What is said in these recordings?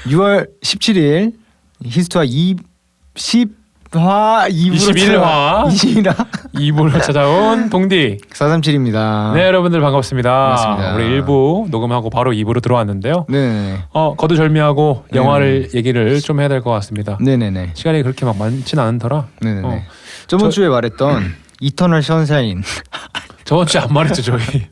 6월 17일 히스토아 20화 21화 2부로 찾아온 동디 437입니다. 네, 여러분들 반갑습니다. 반갑습니다. 우리 1부 녹음하고 바로 2부로 들어왔는데요. 네. 거두절미하고 영화를 얘기를 좀 해야 될 것 같습니다. 네네네. 시간이 그렇게 막 많진 않더라. 네네네. 저번 주에 말했던 이터널 선샤인. 저번 주에 안 말했죠 저희.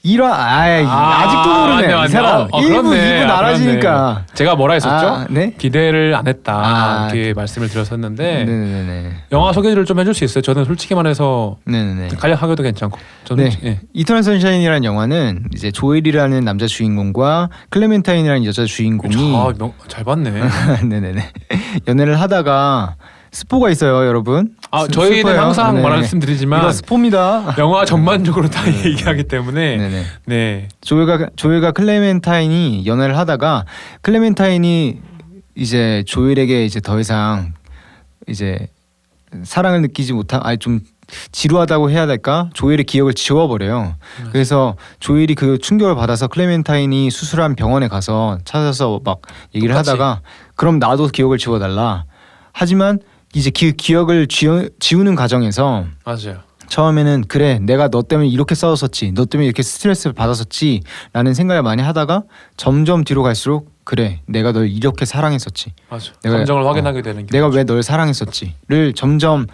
1화 아직도 모르네. 맞네. 이 사람 1부, 그렇네. 2부 나라지니까. 그렇네. 제가 뭐라 했었죠? 네? 기대를 안 했다 이렇게 말씀을 드렸었는데 네네네. 영화 소개를 좀 해줄 수 있어요? 저는 솔직히 말해서 네네네. 간략하게도 괜찮고 저는 네. 예. 이터널 선샤인이라는 영화는 이제 조엘이라는 남자 주인공과 클레멘타인이라는 여자 주인공이 잘 봤네. 네네네. 연애를 하다가 스포가 있어요, 여러분. 저희는 스포예요. 항상 네. 말씀드리지만 이거 스포입니다. 영화 전반적으로 다 얘기하기 때문에 네네. 네. 조엘과 클레멘타인이 연애를 하다가 클레멘타인이 이제 조엘에게 이제 더 이상 이제 사랑을 느끼지 못한 좀 지루하다고 해야 될까? 조엘의 기억을 지워버려요. 그래서 조엘이 그 충격을 받아서 클레멘타인이 수술한 병원에 가서 찾아서 막 얘기를 똑같이. 하다가 그럼 나도 기억을 지워달라. 하지만 이제 그 기억을 지우는 과정에서 맞아요. 처음에는 그래 내가 너 때문에 이렇게 싸웠었지 너 때문에 이렇게 스트레스를 받았었지 라는 생각을 많이 하다가 점점 뒤로 갈수록 그래 내가 널 이렇게 사랑했었지 맞아. 감정을 확인하게 되는 게 내가 왜 널 사랑했었지를 점점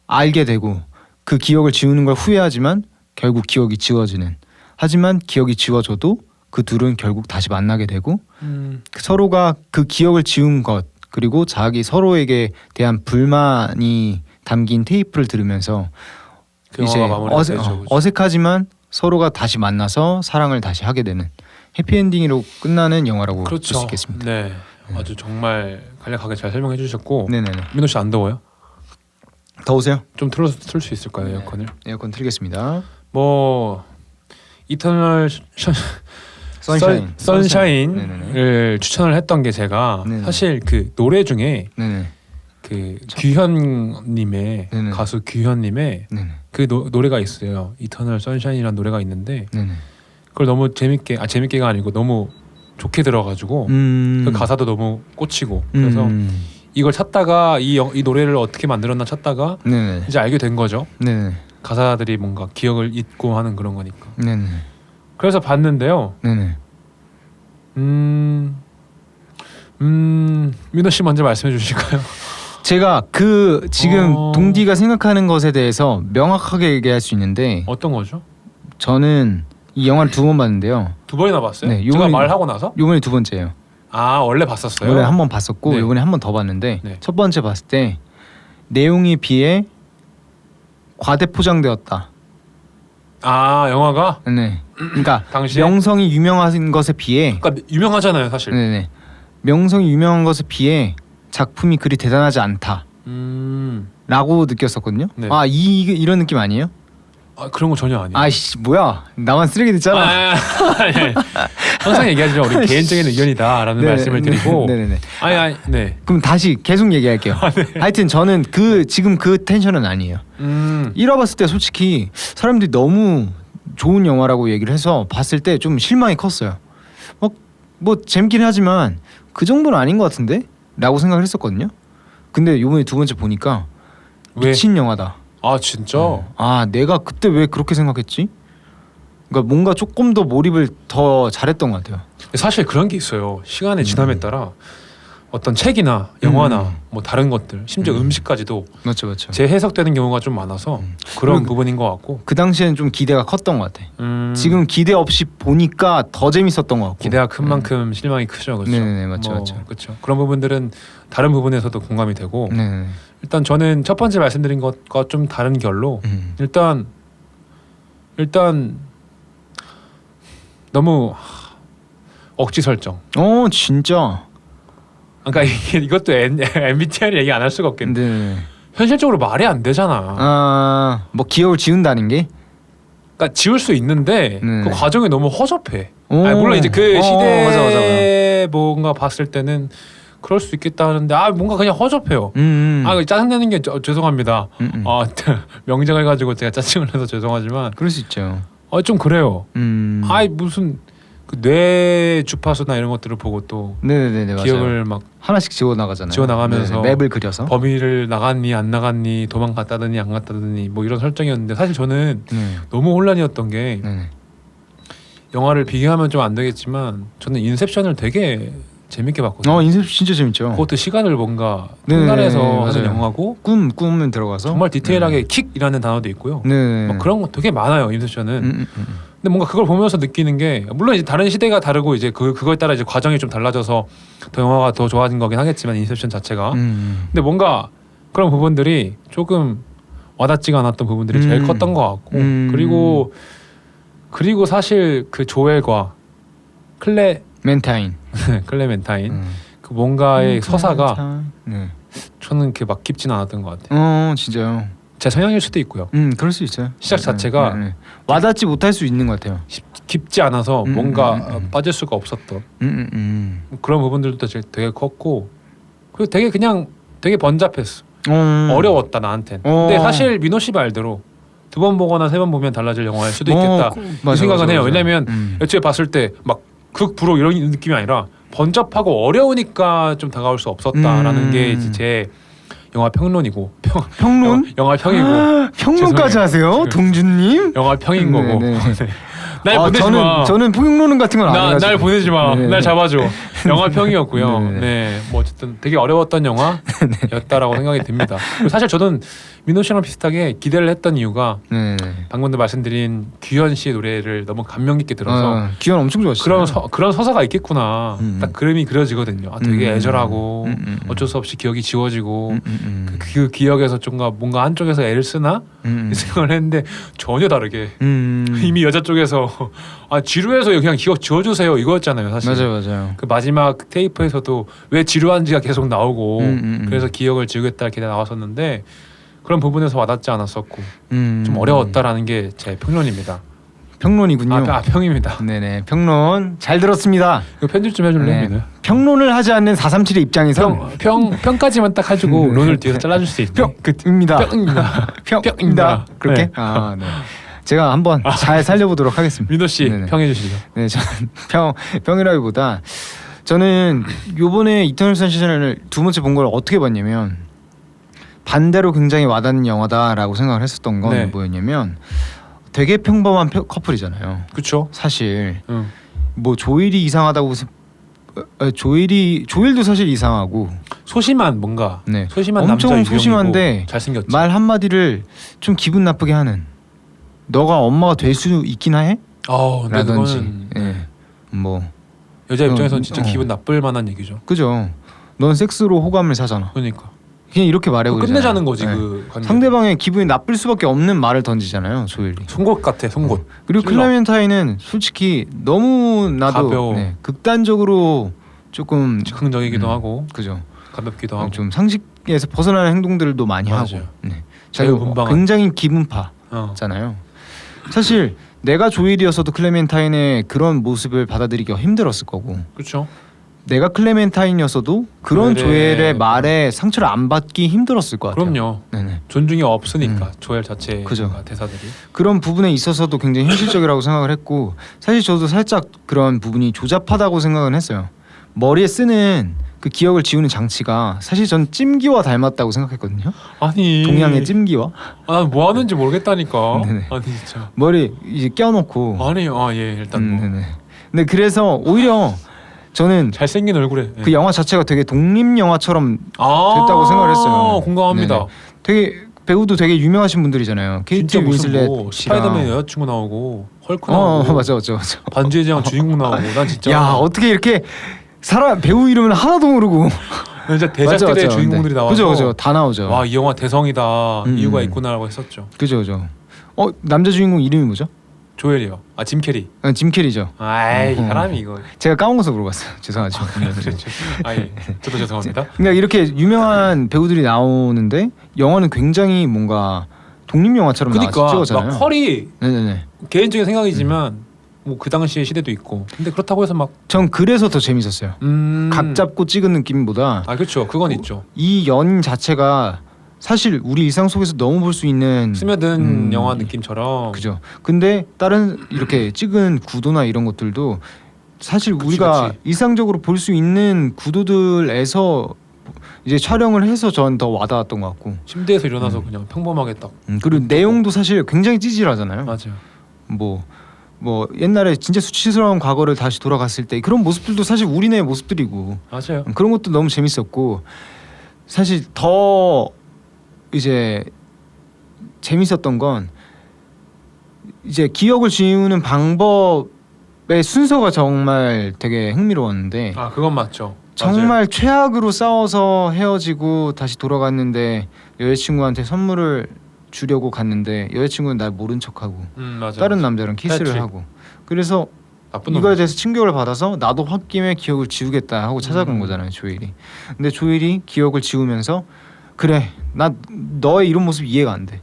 알게 되고 그 기억을 지우는 걸 후회하지만 결국 기억이 지워지는 하지만 기억이 지워져도 그 둘은 결국 다시 만나게 되고 서로가 그 기억을 지운 것 그리고 자기 서로에게 대한 불만이 담긴 테이프를 들으면서 그 이제 어색하지만 서로가 다시 만나서 사랑을 다시 하게 되는 해피엔딩으로 끝나는 영화라고 볼 수 있겠습니다. 네, 아주 정말 간략하게 잘 설명해 주셨고 네네네. 민호 씨 안 더워요? 더우세요? 좀 틀 수 있을까요? 네. 에어컨을? 에어컨 틀겠습니다. 뭐 이터널 선샤인을 추천을 했던 게 제가 네네. 사실 그 노래 중에 네네. 그 규현님의 네네. 가수 규현님의 네네. 그 노래가 있어요. 이터널 선샤인이라는 노래가 있는데 네네. 그걸 너무 재밌게가 아니고 너무 좋게 들어가지고 그 가사도 너무 꽂히고 그래서 이걸 찾다가 이 노래를 어떻게 만들었나 찾다가 네네. 이제 알게 된 거죠. 네네. 가사들이 뭔가 기억을 잊고 하는 그런 거니까. 네네. 그래서 봤는데요. 네네. 민호 씨 먼저 말씀해 주실까요? 제가 그 지금 동디가 생각하는 것에 대해서 명확하게 얘기할 수 있는데 어떤 거죠? 저는 이 영화를 2번 봤는데요. 2번이나 봤어요? 네, 제가 요번에- 말하고 나서? 요번에 2번째예요. 원래 봤었어요? 원래 한 번 봤었고 네. 요번에 한 번 더 봤는데 네. 첫 번째 봤을 때 내용에 비해 과대포장되었다. 영화가? 네. 그러니까 당시에? 명성이 유명한 것에 비해 그러니까 유명하잖아요 사실. 네네. 명성이 유명한 것에 비해 작품이 그리 대단하지 않다. 라고 느꼈었거든요. 네. 이런 느낌 아니에요? 그런 거 전혀 아니에요. 아이씨 뭐야 나만 쓰레기 됐잖아. 네. 항상 얘기하죠. 우리 개인적인 의견이다라는 말씀을 드리고. 네네네. 네. 그럼 다시 계속 얘기할게요. 하여튼 저는 지금 그 텐션은 아니에요. 1화 봤을 때 솔직히 사람들이 너무 좋은 영화라고 얘기를 해서 봤을 때 좀 실망이 컸어요. 뭐 재밌긴 하지만 그 정도는 아닌 것 같은데? 라고 생각을 했었거든요. 근데 이번에 2번째 보니까 미친 영화다. 진짜? 내가 그때 왜 그렇게 생각했지? 그러니까 뭔가 조금 더 몰입을 더 잘했던 것 같아요. 사실 그런 게 있어요. 시간의 지남에 따라 어떤 책이나 영화나 뭐 다른 것들, 심지어 음식까지도 맞죠. 재해석되는 경우가 좀 많아서 그런 부분인 것 같고. 그 당시에는 좀 기대가 컸던 것 같아. 지금 기대 없이 보니까 더 재밌었던 것 같고. 기대가 큰 만큼 실망이 크죠, 그렇죠? 네네 맞죠. 그렇죠. 그런 부분들은 다른 부분에서도 공감이 되고. 네. 일단 저는 첫 번째 말씀드린 것과 좀 다른 결로 일단 너무 억지 설정. 진짜. 그러니까 이것도 MBTI 얘기 안 할 수가 없겠는데 네. 현실적으로 말이 안 되잖아. 뭐 기억을 지운다는 게? 그러니까 지울 수 있는데 네. 그 과정이 너무 허접해. 물론 이제 그 시대에 맞아. 뭔가 봤을 때는 그럴 수 있겠다 하는데 뭔가 그냥 허접해요. 짜증내는 게 죄송합니다. 명작을 가지고 제가 짜증을 내서 죄송하지만 그럴 수 있죠. 좀 그래요. 음. 무슨 그 뇌 주파수나 이런 것들을 보고 또 네네네 맞아요. 기억을 막 하나씩 지워 나가잖아요. 지워 나가면서 맵을 그려서 범위를 나갔니 안 나갔니 도망갔다더니 안 갔다더니 뭐 이런 설정이었는데 사실 저는 네. 너무 혼란이었던 게 네. 영화를 비교하면 좀 안 되겠지만 저는 인셉션을 되게 재밌게 봤거든요. 인셉션 진짜 재밌죠. 그것도 시간을 뭔가 네, 통달해서 하는 맞아요. 영화고 꿈은 들어가서 정말 디테일하게 킥이라는 단어도 있고요. 네. 막 그런 거 되게 많아요. 인셉션은. 음. 근데 뭔가 그걸 보면서 느끼는 게 물론 이제 다른 시대가 다르고 이제 그거에 따라 이제 과정이 좀 달라져서 더 영화가 더 좋아진 거긴 하겠지만 인셉션 자체가. 근데 뭔가 그런 부분들이 조금 와닿지가 않았던 부분들이 제일 컸던 것 같고 그리고 사실 그 조엘과 멘타인 클레멘타인 그 뭔가의 서사가 저는 그렇게 막 깊진 않았던 것 같아요. 진짜요. 제 성향일 수도 있고요. 그럴 수 있어요. 시작 자체가 와닿지 못할 수 있는 것 같아요. 깊지 않아서 뭔가 빠질 수가 없었던 그런 부분들도 되게 컸고 그리고 되게 번잡했어. 어려웠다 나한텐. 근데 사실 민호 씨 말대로 두 번 보거나 세 번 보면 달라질 영화일 수도 있겠다 이 생각은 해요. 왜냐면 애초에 봤을 때 막 극부로 이런 느낌이 아니라 번잡하고 어려우니까 좀 다가올 수 없었다라는 게 이제 제 영화 평론이고 평론? 영화 평이고 평론까지 하세요, 동준님? 영화 평인 거고. 네. 날 보내지 마. 저는 평론 같은 건 안 해가지고. 날 보내지 마. 네네. 날 잡아줘. 영화 평이었고요. 네네. 네, 뭐 어쨌든 되게 어려웠던 영화였다라고 생각이 듭니다. 그리고 사실 저는 민호 씨랑 비슷하게 기대를 했던 이유가 방금도 말씀드린 규현 씨의 노래를 너무 감명 깊게 들어서 규현 엄청 좋았어요. 그런 서사가 있겠구나. 딱 그림이 그려지거든요. 되게 애절하고 어쩔 수 없이 기억이 지워지고 그 기억에서 뭔가 한쪽에서 애를 쓰나 이 생각을 했는데 전혀 다르게 이미 여자 쪽에서 지루해서 그냥 기억 지워주세요 이거였잖아요 사실. 맞아요. 그 마지막 테이프에서도 왜 지루한지가 계속 나오고 그래서 기억을 지우겠다 이렇게 나왔었는데 그런 부분에서 와닿지 않았었고 좀 어려웠다라는 게 제 평론입니다. 평론이군요. 평입니다. 네네, 평론 잘 들었습니다. 이거 편집 좀 해줄래? 네. 평론을 하지 않는 437의 입장에서 평까지만 딱 해주고 론을 뒤에서 잘라줄 수 있네. 평입니다. 평입니다. 그렇게? 네. 네. 제가 한번 잘 살려보도록 하겠습니다. 민호 씨 네네. 평해주시죠. 네, 저는 평이라기보다 저는 요번에 이터널 선샤인을 두 번째 본 걸 어떻게 봤냐면 반대로 굉장히 와닿는 영화다라고 생각을 했었던 건 뭐였냐면 되게 평범한 커플이잖아요. 그렇죠. 사실 뭐 조일이 이상하다고 조일도 사실 이상하고 소심한 뭔가 소심한 엄청 남자 소심한데 잘생겼지. 말 한마디를 좀 기분 나쁘게 하는 너가 엄마가 될 수 있긴 해? 라든지 뭐 여자 입장에서는 진짜 기분 나쁠 만한 얘기죠. 그죠. 넌 섹스로 호감을 사잖아. 그러니까 그냥 이렇게 말해버리잖아. 끝내자는 거지. 그 관계. 상대방의 기분이 나쁠 수밖에 없는 말을 던지잖아요, 조일이. 송곳 같아, 송곳. 그리고 클레멘타인은 솔직히 너무 나도 극단적으로 조금 즉흥적이기도 하고, 그죠. 가볍기도 하고, 좀 상식에서 벗어나는 행동들도 많이 하고. 자유분방한. 굉장히 기분파잖아요. 사실 내가 조일이었어도 클레멘타인의 그런 모습을 받아들이기가 힘들었을 거고. 그렇죠. 내가 클레멘타인이었어도 그런 조엘의 말에 상처를 안 받기 힘들었을 것 같아요. 그럼요. 네네. 존중이 없으니까 조엘 자체의 대사들이. 그런 부분에 있어서도 굉장히 현실적이라고 생각을 했고 사실 저도 살짝 그런 부분이 조잡하다고 생각은 했어요. 머리에 쓰는 그 기억을 지우는 장치가 사실 전 찜기와 닮았다고 생각했거든요. 아니 동양의 찜기와. 난 뭐 하는지 모르겠다니까. 네네. 아니 진짜. 머리 이제 껴놓고. 아니 일단 뭐. 네네. 근데 그래서 오히려 저는 잘생긴 얼굴에 그 영화 자체가 되게 독립 영화처럼 됐다고 생각을 했어요. 공감합니다. 네네. 되게 배우도 되게 유명하신 분들이잖아요. 케이트 윈슬렛 스파이더맨 여자친구 나오고 헐크 나오고 맞아. 반지의 제왕 주인공 나오고 난 진짜 야 어떻게 이렇게 배우 이름은 하나도 모르고 진짜 대작들의 주인공들이 나와서 그죠 다 나오죠. 와 이 영화 대성이다 이유가 있구나라고 했었죠. 그죠. 남자 주인공 이름이 뭐죠? 조엘이요. 짐 캐리. 짐 캐리죠. 아이 사람이 이거. 제가 까먹어서 물어봤어요. 죄송하죠. 저도 죄송합니다. 그러니까 이렇게 유명한 배우들이 나오는데 영화는 굉장히 뭔가 독립 영화처럼 찍어잖아요. 막 컬이 네네네. 개인적인 생각이지만 뭐 그 당시의 시대도 있고. 근데 그렇다고 해서 막 전 그래서 더 재밌었어요. 각 잡고 찍은 느낌보다. 그렇죠. 그건 있죠. 이 연 자체가 사실 우리 일상 속에서 너무 볼 수 있는 스며든 영화 느낌처럼. 그죠. 근데 다른 이렇게 찍은 구도나 이런 것들도 사실 우리가 일상적으로 볼 수 있는 구도들에서 이제 촬영을 해서 전 더 와닿았던 것 같고 침대에서 일어나서 그냥 평범하게 딱 그리고 내용도 사실 굉장히 찌질하잖아요. 맞아요. 뭐 옛날에 진짜 수치스러운 과거를 다시 돌아갔을 때 그런 모습들도 사실 우리네 모습들이고 맞아요. 그런 것도 너무 재밌었고 사실 더 이제 재밌었던 건 이제 기억을 지우는 방법의 순서가 정말 되게 흥미로웠는데 아 그건 맞죠. 정말 맞아요. 최악으로 싸워서 헤어지고 다시 돌아갔는데 여자친구한테 선물을 주려고 갔는데 여자친구는 날 모른 척하고 맞아. 다른 남자랑 키스를 패트릭. 하고 그래서 나쁜 이거에 놈이지. 대해서 충격을 받아서 나도 홧김에 기억을 지우겠다 하고 찾아간 거잖아요 조엘이. 근데 조엘이 기억을 지우면서 그래 나 너의 이런 모습 이해가 안 돼.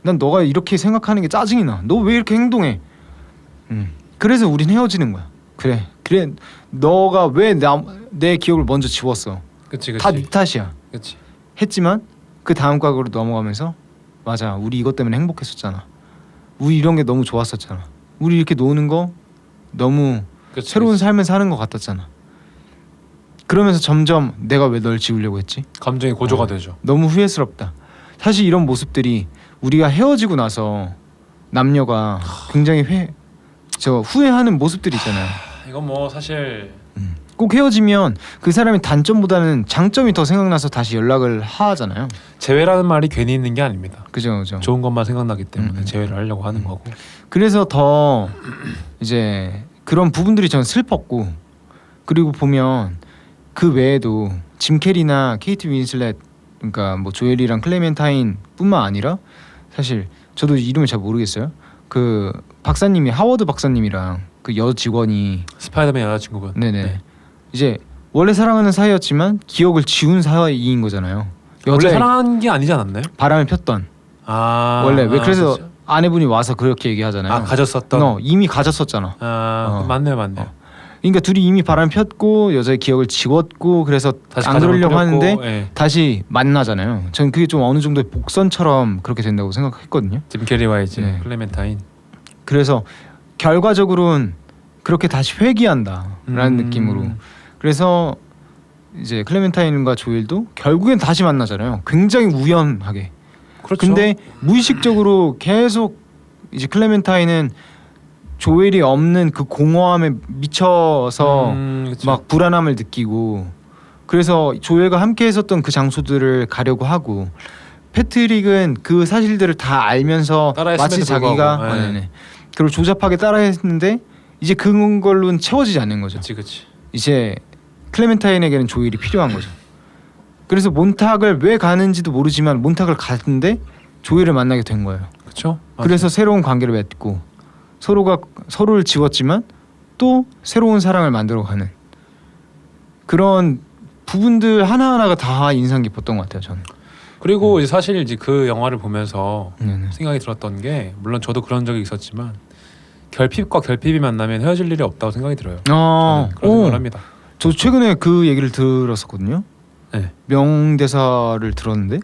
난 너가 이렇게 생각하는 게 짜증이 나. 너 왜 이렇게 행동해? 그래서 우린 헤어지는 거야. 그래 너가 왜 내 기억을 먼저 지웠어. 그치. 다 네 탓이야. 그치. 했지만 그 다음 과거로 넘어가면서 맞아 우리 이것 때문에 행복했었잖아. 우리 이런 게 너무 좋았었잖아. 우리 이렇게 노는 거 너무 그치, 새로운 그치. 삶을 사는 것 같았잖아. 그러면서 점점 내가 왜 널 지우려고 했지? 감정이 고조가 되죠. 너무 후회스럽다. 사실 이런 모습들이 우리가 헤어지고 나서 남녀가 굉장히 후회하는 모습들 있잖아요. 이건 뭐 사실 꼭 헤어지면 그 사람의 단점보다는 장점이 더 생각나서 다시 연락을 하잖아요. 재회라는 말이 괜히 있는 게 아닙니다. 그죠. 좋은 것만 생각나기 때문에 재회를 하려고 하는 거고. 그래서 더 이제 그런 부분들이 전 슬펐고 그리고 보면 그 외에도 짐 캐리나 케이트 윈슬렛 그러니까 뭐 조엘이랑 클레멘타인뿐만 아니라 사실 저도 이름을 잘 모르겠어요. 그 박사님이 하워드 박사님이랑 그 여 직원이 스파이더맨 여자친구분. 네네 네. 이제 원래 사랑하는 사이였지만 기억을 지운 사이인 거잖아요. 원래 사랑한 게 아니지 않았나요? 바람을 폈던 원래 왜 그래서 그렇죠. 아내분이 와서 그렇게 얘기하잖아요. 가졌었던. 이미 가졌었잖아. 맞네요. 그러니까 둘이 이미 바람 폈고 여자의 기억을 지웠고 그래서 다시 안 가정을 그러려고 꾸렸고, 하는데 예. 다시 만나잖아요. 전 그게 좀 어느 정도의 복선처럼 그렇게 된다고 생각했거든요. 짐 캐리와 이제 네. 클레멘타인. 그래서 결과적으로는 그렇게 다시 회귀한다라는 느낌으로. 그래서 이제 클레멘타인과 조엘도 결국엔 다시 만나잖아요. 굉장히 우연하게. 그렇죠. 근데 무의식적으로 계속 이제 클레멘타인은 조엘이 없는 그 공허함에 미쳐서 그쵸. 막 불안함을 느끼고 그래서 조엘과 함께 했었던 그 장소들을 가려고 하고 패트릭은 그 사실들을 다 알면서 따라했음에도 마치 자기가 불구하고, 네. 그걸 조잡하게 따라했는데 이제 그걸로는 채워지지 않는 거죠. 그치. 이제 클레멘타인에게는 조엘이 필요한 거죠. 그래서 몬탁을 왜 가는지도 모르지만 몬탁을 갔는데 조엘을 만나게 된 거예요. 그렇죠. 그래서 새로운 관계를 맺고 서로가 서로를 지웠지만 또 새로운 사랑을 만들어가는 그런 부분들 하나하나가 다 인상 깊었던 것 같아요. 저는. 그리고 이제 사실 이제 그 영화를 보면서 네네. 생각이 들었던 게 물론 저도 그런 적이 있었지만 결핍과 결핍이 만나면 헤어질 일이 없다고 생각이 들어요. 저는 그런 생각을 합니다. 저 최근에 그 얘기를 들었었거든요. 네. 명대사를 들었는데.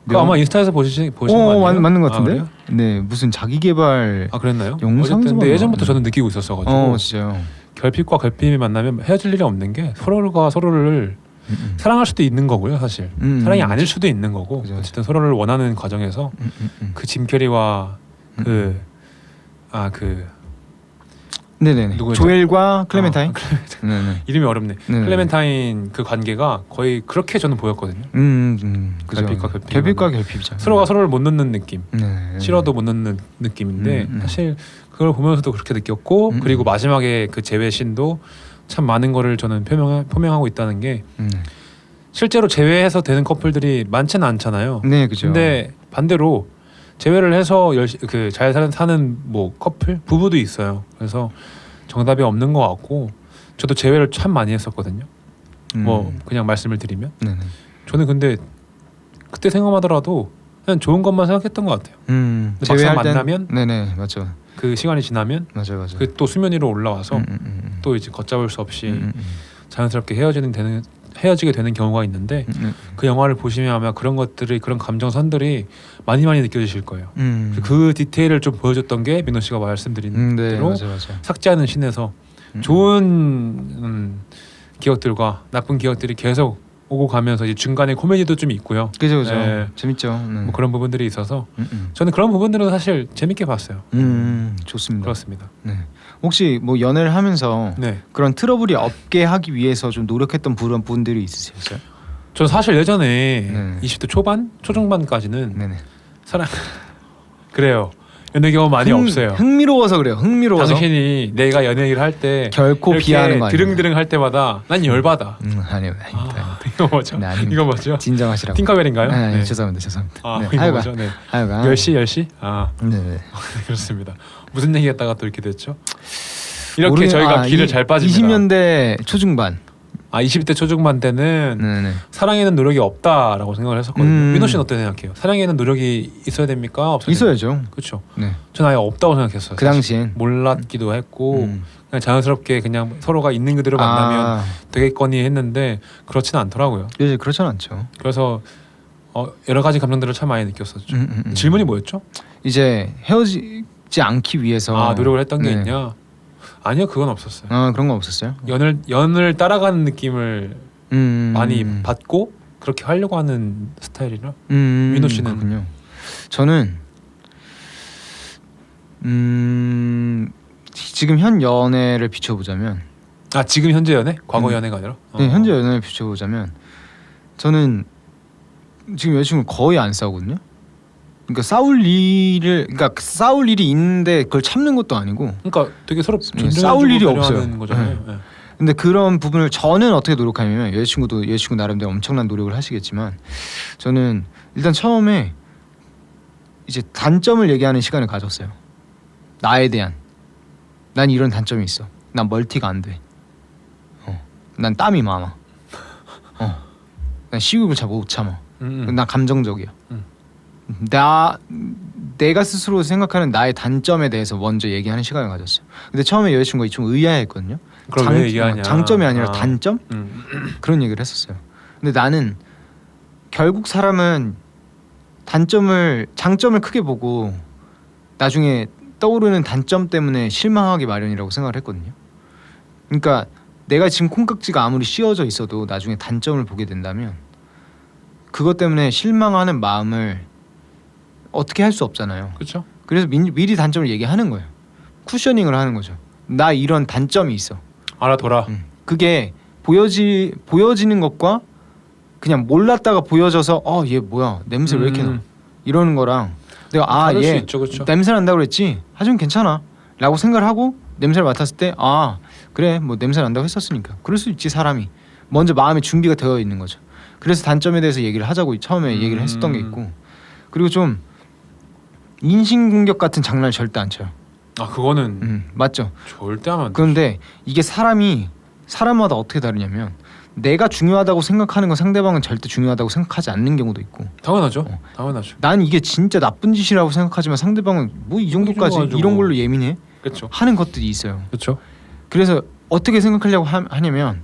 그 아마 인스타에서 보신 거 아니에요? 맞는 것 같은데. 그래요? 네, 무슨 자기 개발. 그랬나요? 영상에서 어쨌든 근데 예전부터 봤나? 저는 느끼고 있었어가지고 진짜요. 결핍과 결핍이 만나면 헤어질 일이 없는 게 서로가 서로를 사랑할 수도 있는 거고요, 사실. 사랑이 아닐 수도 있는 거고. 그죠. 어쨌든 서로를 원하는 과정에서 그 짐 캐리와 네네네. 누구였죠? 조엘과 클레멘타인. 네네. 이름이 어렵네. 네네. 클레멘타인 그 관계가 거의 그렇게 저는 보였거든요. 그죠. 결핍과 결핍. 결핍과 결핍이죠. 서로가 서로를 못 넣는 느낌. 네. 싫어도 못 넣는 느낌인데 네. 사실 그걸 보면서도 그렇게 느꼈고 그리고 마지막에 그 재회 씬도 참 많은 거를 저는 표명하고 있다는 게 실제로 재회해서 되는 커플들이 많지는 않잖아요. 네, 그죠. 근데 반대로 재회를 해서 잘 사는 뭐 커플 부부도 있어요. 그래서 정답이 없는 것 같고 저도 재회를 참 많이 했었거든요. 뭐 그냥 말씀을 드리면 네네. 저는 근데 그때 생각하더라도 그냥 좋은 것만 생각했던 것 같아요. 근데 막상 만나면 네네 맞죠. 그 시간이 지나면 맞아. 그 또 수면 위로 올라와서 또 이제 걷잡을 수 없이 자연스럽게 헤어지게 되는 경우가 있는데 그 영화를 보시면 아마 그런 것들이 그런 감정선들이 많이 느껴지실 거예요. 그 디테일을 좀 보여줬던 게 민호 씨가 말씀드린 대로 맞아. 삭제하는 신에서 좋은 기억들과 나쁜 기억들이 계속 오고 가면서 이제 중간에 코미디도 좀 있고요. 그죠. 네. 재밌죠. 뭐 그런 부분들이 있어서 저는 그런 부분들은 사실 재밌게 봤어요. 좋습니다. 그렇습니다. 네. 혹시 뭐 연애를 하면서 네. 그런 트러블이 없게 하기 위해서 좀 노력했던 그런 부분들이 있으셨어요? 전 사실 예전에 네. 20대 초반, 초중반까지는 네네. 사랑 그래요. 연애 경험 많이 없어요. 흥미로워서 그래요. 흥미로워서. 당신이 내가 연애 얘기를 할 때 결코 비하하는 거 아니에요. 드릉드릉 할 때마다 난 열받아. 아니요. 이거 뭐죠? 네, 아닙니다. 이거 뭐죠? 진정하시라고. 팅커벨인가요? 네. 죄송합니다. 아, 네. 이거 하여간. 뭐죠? 네. 하여간. 10시? 아, 네네. 그렇습니다. 무슨 얘기했다가 또 이렇게 됐죠? 이렇게 저희가 길을 잘 빠집니다. 20년대 초중반. 20대 초중반 때는 네네. 사랑에는 노력이 없다라고 생각을 했었거든요. 민호 씨는 어떻게 생각해요? 사랑에는 노력이 있어야 됩니까? 없어야 있어야죠. 그렇죠. 네. 저는 아예 없다고 생각했어요. 그 당시엔 몰랐기도 했고 그냥 자연스럽게 그냥 서로가 있는 그대로 만나면 되겠거니 했는데 그렇지는 않더라고요. 이제 그렇진 않죠. 그래서 여러 가지 감정들을 참 많이 느꼈었죠. 질문이 뭐였죠? 이제 헤어지지 않기 위해서 노력을 했던 게 네. 있냐? 아니요, 그건 없었어요. 그런 거 없었어요? 연을 따라가는 느낌을 많이 음. 받고 그렇게 하려고 하는 스타일이라. 민호 씨는? 그렇군요. 저는 지금 현 연애를 비춰보자면 지금 현재 연애? 과거 연애가 아니라? 네, 현재 연애를 비춰보자면 저는 지금 여자친구 거의 안 싸우거든요. 그러니까 싸울 일이 있는데 그걸 참는 것도 아니고. 그러니까 되게 서로 싸울 일이 없어요. 거잖아요. 네. 근데 그런 부분을 저는 어떻게 노력하냐면 여자친구 나름대로 엄청난 노력을 하시겠지만 저는 일단 처음에 이제 단점을 얘기하는 시간을 가졌어요. 나에 대한 난 이런 단점이 있어. 난 멀티가 안 돼. 난 땀이 많아. 난 식욕을 잘 못 참아. 난 감정적이야. 내가 스스로 생각하는 나의 단점에 대해서 먼저 얘기하는 시간을 가졌어요. 근데 처음에 여자친구가 좀 의아해했거든요. 그럼 왜 얘기하냐? 장점이 아니라 단점? 그런 얘기를 했었어요. 근데 나는 결국 사람은 장점을 크게 보고 나중에 떠오르는 단점 때문에 실망하기 마련이라고 생각을 했거든요. 그러니까 내가 지금 콩깍지가 아무리 씌워져 있어도 나중에 단점을 보게 된다면 그것 때문에 실망하는 마음을 어떻게 할 수 없잖아요. 그렇죠. 그래서 미리 단점을 얘기하는 거예요. 쿠셔닝을 하는 거죠. 나 이런 단점이 있어. 알아둬라. 그게 보여지는 것과 그냥 몰랐다가 보여져서 얘 뭐야 냄새 왜 이렇게 나 이러는 거랑 내가 얘 냄새 난다고 그랬지 하지만 괜찮아 라고 생각을 하고 냄새를 맡았을 때 그래 뭐 냄새 난다고 했었으니까 그럴 수 있지. 사람이 먼저 마음의 준비가 되어 있는 거죠. 그래서 단점에 대해서 얘기를 하자고 처음에 얘기를 했었던 게 있고, 그리고 좀 인신공격 같은 장난을 절대 안 쳐요. 그거는 맞죠. 절대 하면 안 돼. 그런데 이게 사람마다 어떻게 다르냐면 내가 중요하다고 생각하는 건 상대방은 절대 중요하다고 생각하지 않는 경우도 있고. 당연하죠. 당연하죠. 난 이게 진짜 나쁜 짓이라고 생각하지만 상대방은 뭐 이 정도까지 이런 걸로 예민해? 그렇죠. 하는 것들이 있어요. 그렇죠. 그래서 어떻게 생각하려고 하냐면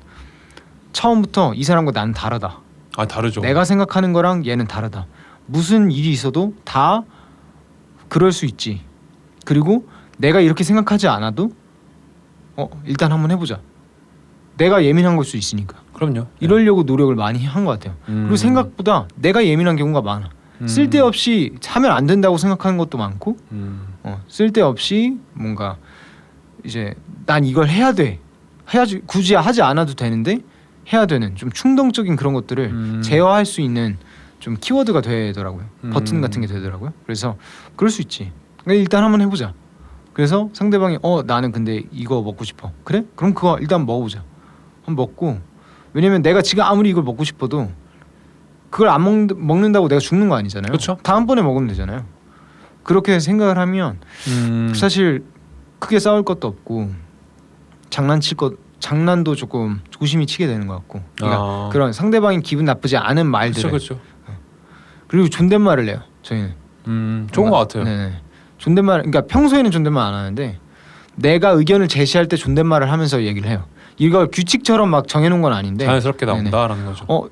처음부터 이 사람과 나는 다르다. 다르죠. 내가 생각하는 거랑 얘는 다르다. 무슨 일이 있어도 다 그럴 수 있지. 그리고 내가 이렇게 생각하지 않아도 일단 한번 해보자. 내가 예민한 걸 수 있으니까. 그럼요. 이러려고 노력을 많이 한 것 같아요. 그리고 생각보다 내가 예민한 경우가 많아. 쓸데없이 하면 안 된다고 생각하는 것도 많고, 쓸데없이 뭔가 이제 난 이걸 해야 돼. 굳이 하지 않아도 되는데 해야 되는 좀 충동적인 그런 것들을 제어할 수 있는 좀 키워드가 되더라고요. 버튼 같은 게 되더라고요. 그래서 그럴 수 있지. 일단 한번 해보자. 그래서 상대방이 나는 근데 이거 먹고 싶어. 그래? 그럼 그거 일단 먹어보자. 한번 먹고, 왜냐면 내가 지금 아무리 이걸 먹고 싶어도 그걸 안 먹는다고 내가 죽는 거 아니잖아요. 그렇죠. 다음번에 먹으면 되잖아요. 그렇게 생각을 하면 사실 크게 싸울 것도 없고 장난도 조금 조심히 치게 되는 것 같고, 그러니까 그런 상대방이 기분 나쁘지 않은 말들. 그렇죠. 그리고 존댓말을 해요. 저희는 좋은 것 같아요. 네. 존댓말, 그러니까 평소에는 존댓말 안 하는데 내가 의견을 제시할 때 존댓말을 하면서 얘기를 해요. 이걸 규칙처럼 막 정해놓은 건 아닌데 자연스럽게 나온다라는 거죠.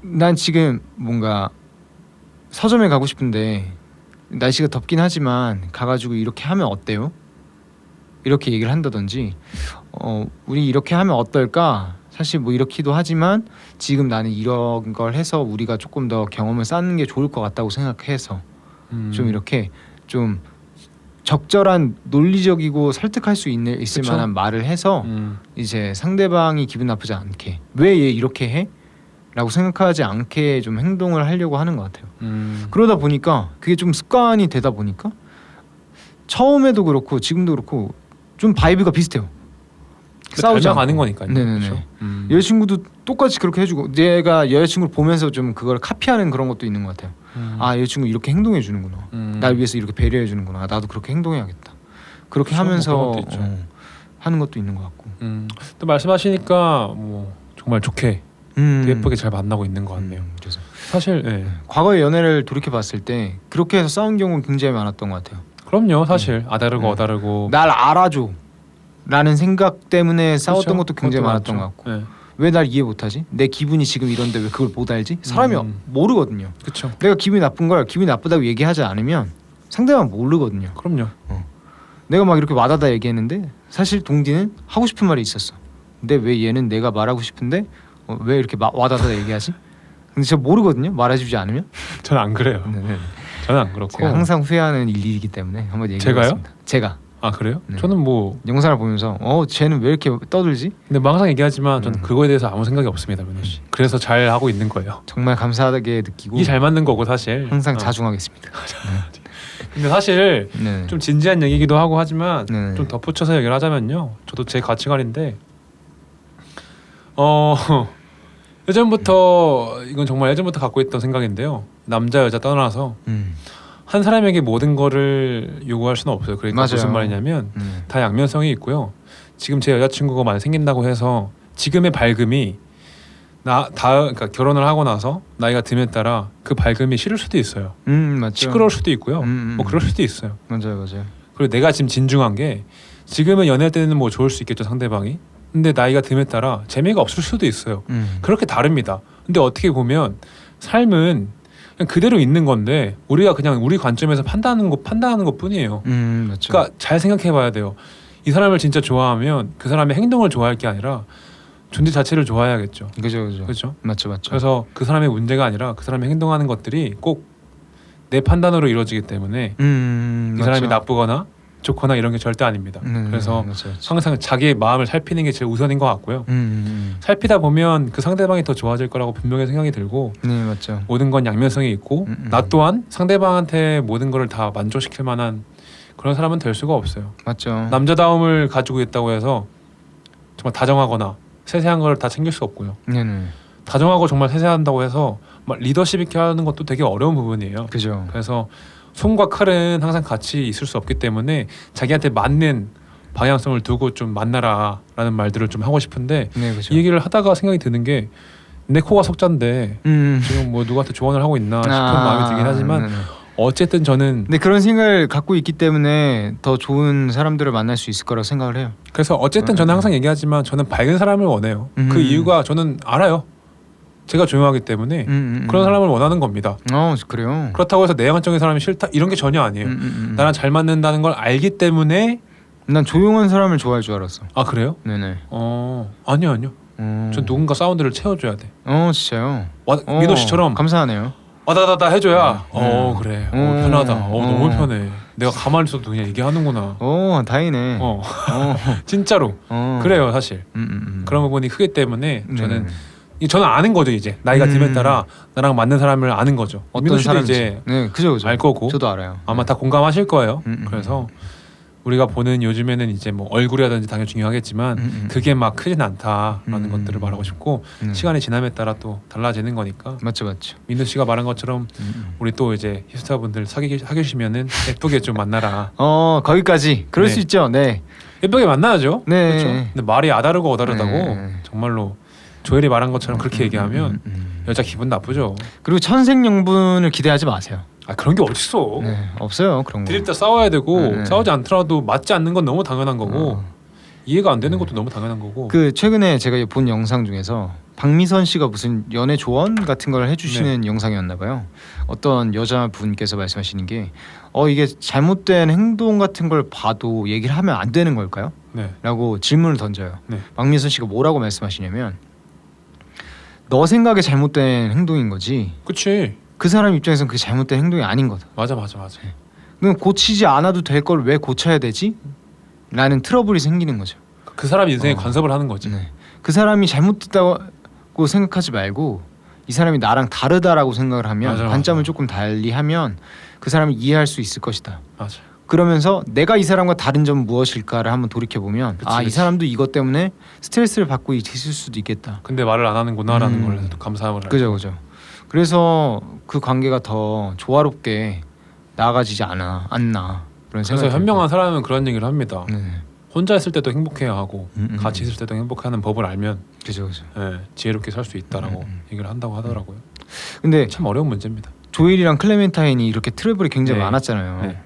난 지금 뭔가 서점에 가고 싶은데 날씨가 덥긴 하지만 가가지고 이렇게 하면 어때요? 이렇게 얘기를 한다든지 우리 이렇게 하면 어떨까? 사실 뭐 이렇기도 하지만 지금 나는 이런 걸 해서 우리가 조금 더 경험을 쌓는 게 좋을 것 같다고 생각해서 좀 이렇게 좀 적절한 논리적이고 설득할 수 있을 그쵸? 만한 말을 해서 이제 상대방이 기분 나쁘지 않게 왜 얘 이렇게 해? 라고 생각하지 않게 좀 행동을 하려고 하는 것 같아요. 그러다 보니까 그게 좀 습관이 되다 보니까 처음에도 그렇고 지금도 그렇고 좀 바이브가 비슷해요. 싸우지 않고. 가는 거니까요. 네네네. 그렇죠? 여자친구도 똑같이 그렇게 해주고 내가 여자친구를 보면서 좀 그걸 카피하는 그런 것도 있는 것 같아요. 아 여자친구 이렇게 행동해 주는구나. 날 위해서 이렇게 배려해 주는구나. 나도 그렇게 행동해야겠다. 그렇게 그렇죠. 하면서 뭐 그런 것도 있죠. 하는 것도 있는 것 같고. 또 말씀하시니까 뭐 정말 좋게 예쁘게 잘 만나고 있는 것 같네요. 그래서 사실 예. 과거의 연애를 돌이켜 봤을 때 그렇게 해서 싸운 경우는 굉장히 많았던 것 같아요. 그럼요. 사실 아다르고 어다르고 날 알아줘 라는 생각 때문에 싸웠던 그렇죠. 것도 굉장히 그것도 많았던 많죠. 것 같고 예. 왜 날 이해 못하지? 내 기분이 지금 이런데 왜 그걸 못 알지? 사람이 모르거든요. 그렇죠. 내가 기분이 나쁜 걸 기분이 나쁘다고 얘기하지 않으면 상대방은 모르거든요. 그럼요. 내가 막 이렇게 와다다 얘기했는데 사실 동디는 하고 싶은 말이 있었어. 근데 왜 얘는 내가 말하고 싶은데 왜 이렇게 와다다 얘기하지? 근데 제가 모르거든요. 말해주지 않으면. 저는 안 그래요. 네네. 저는 안 그렇고. 제가 항상 후회하는 일이기 때문에 한번 얘기해봤습니다. 제가 아 그래요? 네. 저는 뭐 영상을 보면서 쟤는 왜 이렇게 떠들지? 근데 뭐 항상 얘기하지만 저는 그거에 대해서 아무 생각이 없습니다, 민호 씨. 그래서 잘 하고 있는 거예요. 정말 감사하게 느끼고 이게 잘 맞는 거고 사실. 항상 자중하겠습니다. 근데 사실 네. 좀 진지한 얘기기도 하고 하지만 네. 좀 덧붙여서 얘기를 하자면요. 저도 제 가치관인데 예전부터 이건 정말 예전부터 갖고 있던 생각인데요. 남자 여자 떠나서 한 사람에게 모든 거를 요구할 수는 없어요. 그러니까 맞아요. 무슨 말이냐면 다 양면성이 있고요. 지금 제 여자친구가 만약 생긴다고 해서 지금의 밝음이 그러니까 결혼을 하고 나서 나이가 듦에 따라 그 밝음이 싫을 수도 있어요. 맞죠. 시끄러울 수도 있고요. 뭐 그럴 수도 있어요. 맞아요. 그리고 내가 지금 진중한 게 지금은 연애 때는 뭐 좋을 수 있겠죠 상대방이. 근데 나이가 듦에 따라 재미가 없을 수도 있어요. 그렇게 다릅니다. 근데 어떻게 보면 삶은 그냥 그대로 있는 건데 우리가 그냥 우리 관점에서 판단하는 것 뿐이에요. 맞죠. 그러니까 잘 생각해봐야 돼요. 이 사람을 진짜 좋아하면 그 사람의 행동을 좋아할 게 아니라 존재 자체를 좋아해야겠죠. 그죠. 그렇죠. 맞죠. 그래서 그 사람의 문제가 아니라 그 사람이 행동하는 것들이 꼭 내 판단으로 이루어지기 때문에 이 사람이 나쁘거나 좋거나 이런 게 절대 아닙니다. 그래서 맞죠. 항상 자기의 마음을 살피는 게 제일 우선인 것 같고요. 살피다 보면 그 상대방이 더 좋아질 거라고 분명히 생각이 들고 네 맞죠. 모든 건 양면성이 있고 나 또한 상대방한테 모든 걸 다 만족시킬 만한 그런 사람은 될 수가 없어요. 맞죠. 남자다움을 가지고 있다고 해서 정말 다정하거나 세세한 걸 다 챙길 수 없고요. 네네. 다정하고 정말 세세한다고 해서 막 리더십 있게 하는 것도 되게 어려운 부분이에요. 그죠. 그래서 손과 칼은 항상 같이 있을 수 없기 때문에 자기한테 맞는 방향성을 두고 좀 만나라라는 말들을 좀 하고 싶은데 네 그죠. 이 얘기를 하다가 생각이 드는 게 내 코가 속잔데 지금 뭐 누구한테 조언을 하고 있나 싶은 마음이 들긴 하지만 어쨌든 저는 근데 그런 생각을 갖고 있기 때문에 더 좋은 사람들을 만날 수 있을 거라고 생각을 해요. 그래서 어쨌든 저는 항상 얘기하지만 저는 밝은 사람을 원해요. 그 이유가 저는 알아요. 제가 조용하기 때문에 그런 사람을 원하는 겁니다. 그래요. 그렇다고 해서 내향적인 사람이 싫다 이런 게 전혀 아니에요. 나랑 잘 맞는다는 걸 알기 때문에 난 조용한 사람을 좋아할 줄 알았어. 아 그래요? 네네. 아니요. 전 누군가 사운드를 채워줘야 돼. 진짜요? 민호 씨처럼 감사하네요. 와다다다 해줘야 그래 편하다. 너무 편해. 내가 가만히 있어도 그냥 얘기하는구나. 다행이네. 진짜로 그래요 사실. 그런 부분이 크기 때문에 저는 아는 거죠 이제 나이가 듦에 따라 나랑 맞는 사람을 아는 거죠. 민호 씨도 이제 그죠. 알 거고 저도 알아요. 아마 다 공감하실 거예요. 그래서 우리가 보는 요즘에는 이제 뭐 얼굴이라든지 당연히 중요하겠지만 그게 막 크진 않다라는 것들을 말하고 싶고 시간이 지남에 따라 또 달라지는 거니까. 맞죠. 민우 씨가 말한 것처럼 우리 또 이제 히스타분들 사귀시면은 예쁘게 좀 만나라. 거기까지 그럴 네. 수 있죠. 네. 예쁘게 만나야죠. 네. 그렇죠. 근데 말이 아다르고 어다르다고 네. 정말로 조엘이 말한 것처럼 그렇게 얘기하면 여자 기분 나쁘죠. 그리고 천생연분을 기대하지 마세요. 그런 게 어딨어. 네, 없어요 그런 거. 드립다 싸워야 되고 네. 싸우지 않더라도 맞지 않는 건 너무 당연한 거고 이해가 안 되는 것도 너무 당연한 거고. 그 최근에 제가 본 영상 중에서 박미선 씨가 무슨 연애 조언 같은 걸 해주시는 영상이었나 봐요. 어떤 여자분께서 말씀하시는 게 이게 잘못된 행동 같은 걸 봐도 얘기를 하면 안 되는 걸까요? 네. 라고 질문을 던져요. 네. 박미선 씨가 뭐라고 말씀하시냐면 너 생각에 잘못된 행동인 거지. 그치. 그 사람 입장에서는 그게 잘못된 행동이 아닌 거다. 맞아. 그럼 고치지 않아도 될 걸 왜 고쳐야 되지? 라는 트러블이 생기는 거죠. 그 사람 인생에 간섭을 하는 거지. 네. 그 사람이 잘못됐다고 생각하지 말고 이 사람이 나랑 다르다라고 생각을 하면 맞아. 관점을 조금 달리하면 그 사람을 이해할 수 있을 것이다. 맞아. 그러면서 내가 이 사람과 다른 점은 무엇일까를 한번 돌이켜 보면 이 사람도 이것 때문에 스트레스를 받고 있을 수도 있겠다. 근데 말을 안 하는구나라는 걸 감사함을. 그죠. 그래서 그 관계가 더 조화롭게 나아가지지 않나 그런 생각이. 그래서 현명한 사람은 그런 얘기를 합니다. 네. 혼자 있을 때도 행복해야 하고 같이 있을 때도 행복해하는 법을 알면 그죠. 네, 지혜롭게 살 수 있다라고 얘기를 한다고 하더라고요. 근데 참 어려운 문제입니다. 조엘이랑 클레멘타인이 이렇게 트러블이 굉장히 네. 많았잖아요. 네.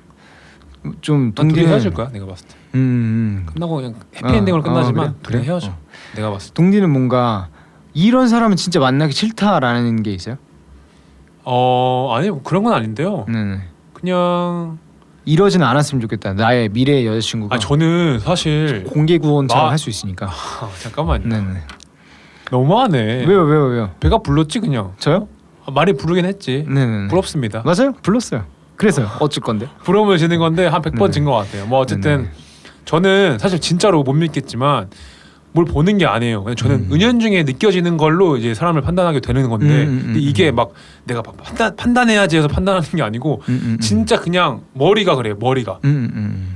좀 둘이 동기는 헤어질 거야 내가 봤을 때. 끝나고 그냥 해피엔딩으로 끝나지만 그래? 둘이 헤어져. 내가 봤을 때. 동기는 뭔가 이런 사람은 진짜 만나기 싫다라는 게 있어요? 아니 그런 건 아닌데요. 네. 그냥 이러지는 않았으면 좋겠다. 나의 미래의 여자친구가 저는 사실 공개 구원처럼 할 수 있으니까. 잠깐만요. 네네. 너무하네. 왜요? 배가 불렀지 그냥. 저요? 많이 부르긴 했지. 네네. 부럽습니다. 맞아요. 불렀어요. 그래서요. 어쩔 건데? 부러움을 지는 건데 한 100번 진 것 같아요. 뭐 어쨌든 네네. 저는 사실 진짜로 못 믿겠지만 뭘 보는 게 아니에요. 그냥 저는 은연중에 느껴지는 걸로 이제 사람을 판단하게 되는 건데 근데 이게 막 내가 막 판단해야지 해서 판단하는 게 아니고 진짜 그냥 머리가 그래요. 머리가.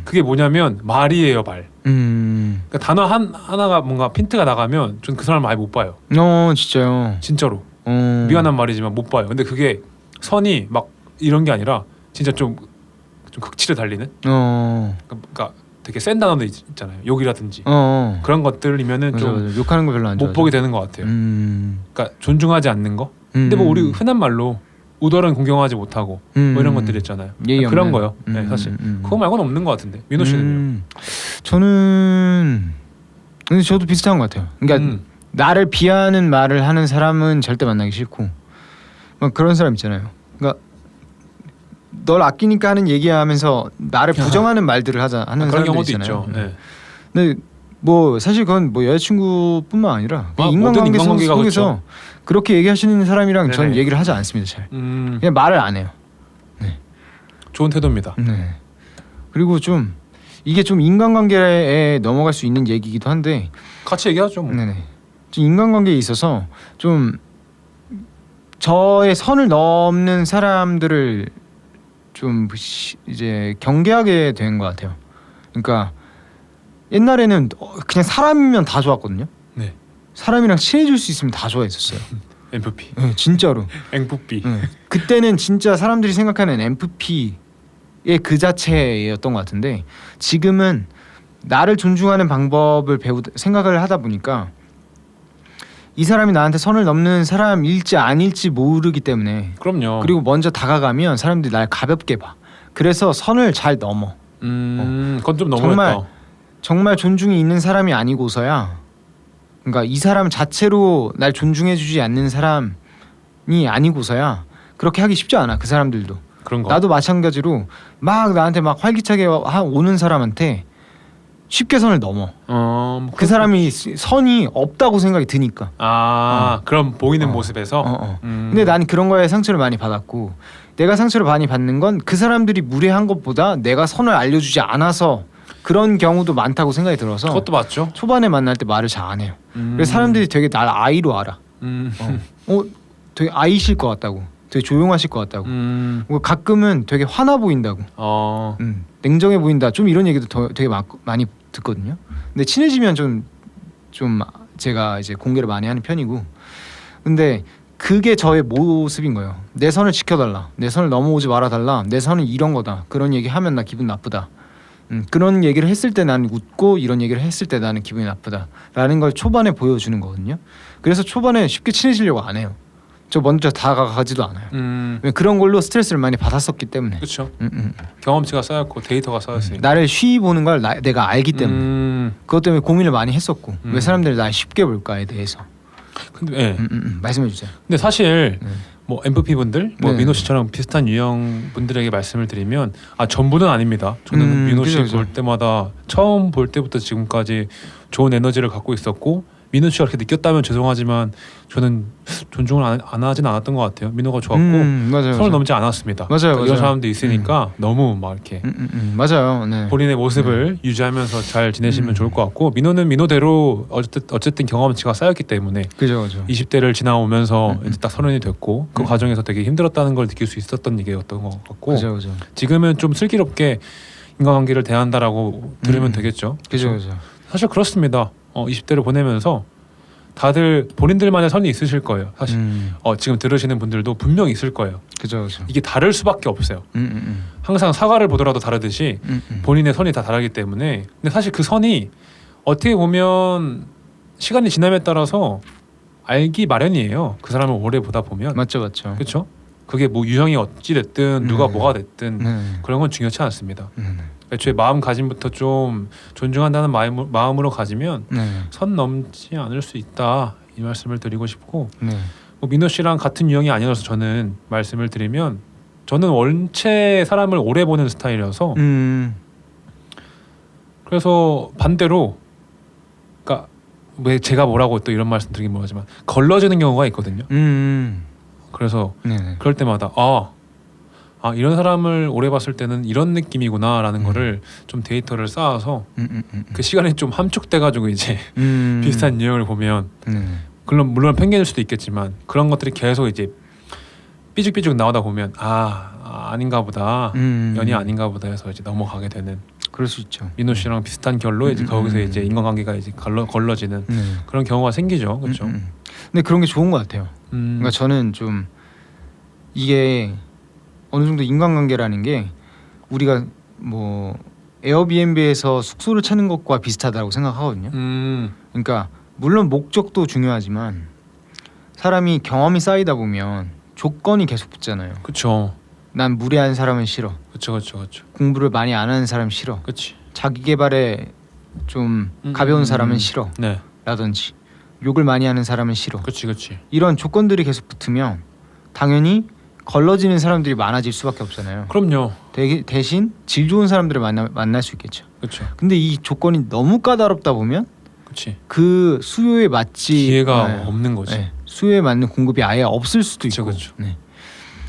그게 뭐냐면 말이에요. 말. 그러니까 단어 하나가 뭔가 핀트가 나가면 전 그 사람을 아예 못 봐요. 진짜요? 진짜로. 미안한 말이지만 못 봐요. 근데 그게 선이 막 이런 게 아니라 진짜 좀 극치를 달리는. 그러니까 되게 센 단어도 있잖아요. 욕이라든지 그런 것들이면은 맞아, 좀 맞아. 욕하는 거 별로 안 못 보게 되는 것 같아요. 그러니까 존중하지 않는 거. 근데 뭐 우리 흔한 말로 우덜은 공경하지 못하고 뭐 이런 것들 있잖아요. 그런 거요. 네, 사실 그거 말고는 없는 것 같은데. 민호 씨는요? 저는 근데 저도 비슷한 것 같아요. 그러니까 나를 비하하는 말을 하는 사람은 절대 만나기 싫고 막 그런 사람 있잖아요. 그러니까 널 아끼니까 하는 얘기하면서 나를 부정하는 말들을 하는 그런 사람들 경우도 있잖아요. 있죠. 네. 근데 뭐 사실 그건 뭐 여자친구뿐만 아니라 모든 인간관계가 속에서 그렇죠. 그렇게 얘기하시는 사람이랑 네네. 저는 얘기를 하지 않습니다. 잘 그냥 말을 안 해요. 좋은 태도입니다. 네. 그리고 좀 이게 좀 인간관계에 넘어갈 수 있는 얘기이기도 한데 같이 얘기하죠. 뭐. 네네. 좀 인간관계에 있어서 좀 저의 선을 넘는 사람들을 좀 이제 경계하게 된 것 같아요. 그러니까 옛날에는 그냥 사람이면 다 좋았거든요. 네. 사람이랑 친해질 수 있으면 다 좋아했었어요. MFP. 네, 진짜로. MFP. 네. 그때는 진짜 사람들이 생각하는 MFP의 그 자체였던 것 같은데 지금은 나를 존중하는 방법을 생각을 하다 보니까 이 사람이 나한테 선을 넘는 사람일지 아닐지 모르기 때문에 그럼요. 그리고 먼저 다가가면 사람들이 날 가볍게 봐. 그래서 선을 잘 넘어. 그건 좀 너무했다. 정말 존중이 있는 사람이 아니고서야 그러니까 이 사람 자체로 날 존중해주지 않는 사람이 아니고서야 그렇게 하기 쉽지 않아. 그 사람들도. 그런 거. 나도 마찬가지로 막 나한테 막 활기차게 오는 사람한테 쉽게 선을 넘어. 그 사람이 선이 없다고 생각이 드니까. 그럼 보이는 모습에서. 근데 난 그런 거에 상처를 많이 받았고 내가 상처를 많이 받는 건 그 사람들이 무례한 것보다 내가 선을 알려주지 않아서 그런 경우도 많다고 생각이 들어서 그것도 맞죠. 초반에 만날 때 말을 잘 안 해요. 그래서 사람들이 되게 날 아이로 알아. 되게 아이실 것 같다고. 되게 조용하실 것 같다고. 가끔은 되게 화나 보인다고. 냉정해 보인다. 좀 이런 얘기도 되게 많이 듣거든요. 근데 친해지면 좀 제가 이제 공개를 많이 하는 편이고. 근데 그게 저의 모습인 거예요. 내 선을 지켜달라. 내 선을 넘어오지 말아달라. 내 선은 이런 거다. 그런 얘기 하면 나 기분 나쁘다. 그런 얘기를 했을 때 나는 웃고 이런 얘기를 했을 때 나는 기분이 나쁘다. 라는 걸 초반에 보여주는 거거든요. 그래서 초반에 쉽게 친해지려고 안 해요. 저 먼저 다가가지도 않아요. 왜냐면 그런 걸로 스트레스를 많이 받았었기 때문에. 그렇죠. 경험치가 쌓였고 데이터가 쌓였으니까. 나를 쉬이 보는 걸 내가 알기 때문에. 그것 때문에 고민을 많이 했었고 왜 사람들이 날 쉽게 볼까에 대해서. 근데 말씀해 주세요. 근데 사실 뭐 MVP 분들, 뭐 네. 민호 씨처럼 비슷한 유형 분들에게 말씀을 드리면 전부는 아닙니다. 저는 민호 씨 볼 때마다 처음 볼 때부터 지금까지 좋은 에너지를 갖고 있었고 민호 씨가 그렇게 느꼈다면 죄송하지만 저는 존중을 안 하진 않았던 것 같아요. 민호가 좋았고 선을 넘지 않았습니다. 맞아요. 이런 사람도 있으니까 너무 막 이렇게 맞아요. 네. 본인의 모습을 유지하면서 잘 지내시면 좋을 것 같고 민호는 민호대로 어쨌든 경험치가 쌓였기 때문에 그죠. 20대를 지나오면서 이제 딱 30이 됐고 그 과정에서 되게 힘들었다는 걸 느낄 수 있었던 얘기였던 것 같고 그죠. 지금은 좀 슬기롭게 인간관계를 대한다라고 들으면 되겠죠. 그죠. 사실 그렇습니다. 20대를 보내면서 다들 본인들만의 선이 있으실 거예요. 사실 지금 들으시는 분들도 분명히 있을 거예요. 그죠. 이게 다를 수밖에 없어요. 항상 사과를 보더라도 다르듯이 본인의 선이 다 다르기 때문에 근데 사실 그 선이 어떻게 보면 시간이 지남에 따라서 알기 마련이에요. 그 사람을 오래 보다 보면 맞죠. 그렇죠? 그게 뭐 유형이 어찌 됐든 누가 뭐가 됐든 그런 건 중요치 않습니다. 애초에 마음가짐부터 좀 존중한다는 마음으로 가지면 선 넘지 않을 수 있다 이 말씀을 드리고 싶고 뭐 민호 씨랑 같은 유형이 아니어서 저는 말씀을 드리면 저는 원체 사람을 오래 보는 스타일이어서 그래서 반대로 그러니까 왜 제가 뭐라고 또 이런 말씀 드리긴 뭐하지만 걸러지는 경우가 있거든요. 그래서 그럴 때마다 이런 사람을 오래 봤을 때는 이런 느낌이구나라는 거를 좀 데이터를 쌓아서 그 시간이 좀 함축돼가지고 이제 비슷한 유형을 보면 물론 편견일 수도 있겠지만 그런 것들이 계속 이제 삐죽삐죽 나오다 보면 아닌가 보다 연이 아닌가 보다 해서 이제 넘어가게 되는 그럴 수 있죠. 민호 씨랑 비슷한 결로 이제 거기서 이제 인간관계가 이제 걸러지는 그런 경우가 생기죠. 그렇죠. 근데 그런 게 좋은 것 같아요. 그러니까 저는 좀 이게 어느 정도 인간관계라는 게 우리가 뭐 에어비앤비에서 숙소를 찾는 것과 비슷하다고 생각하거든요. 그러니까 물론 목적도 중요하지만 사람이 경험이 쌓이다 보면 조건이 계속 붙잖아요. 그렇죠. 난 무례한 사람은 싫어. 그렇죠. 공부를 많이 안 하는 사람 싫어. 그렇지. 자기 개발에 좀 가벼운 사람은 싫어. 네. 라든지 욕을 많이 하는 사람은 싫어. 그렇지. 이런 조건들이 계속 붙으면 당연히 걸러지는 사람들이 많아질 수밖에 없잖아요. 그럼요. 대신 질 좋은 사람들을 만날 수 있겠죠. 그렇죠. 근데 이 조건이 너무 까다롭다 보면 그렇지. 그 수요에 맞지 기회가 없는 거지. 수요에 맞는 공급이 아예 없을 수도 있고. 그렇죠.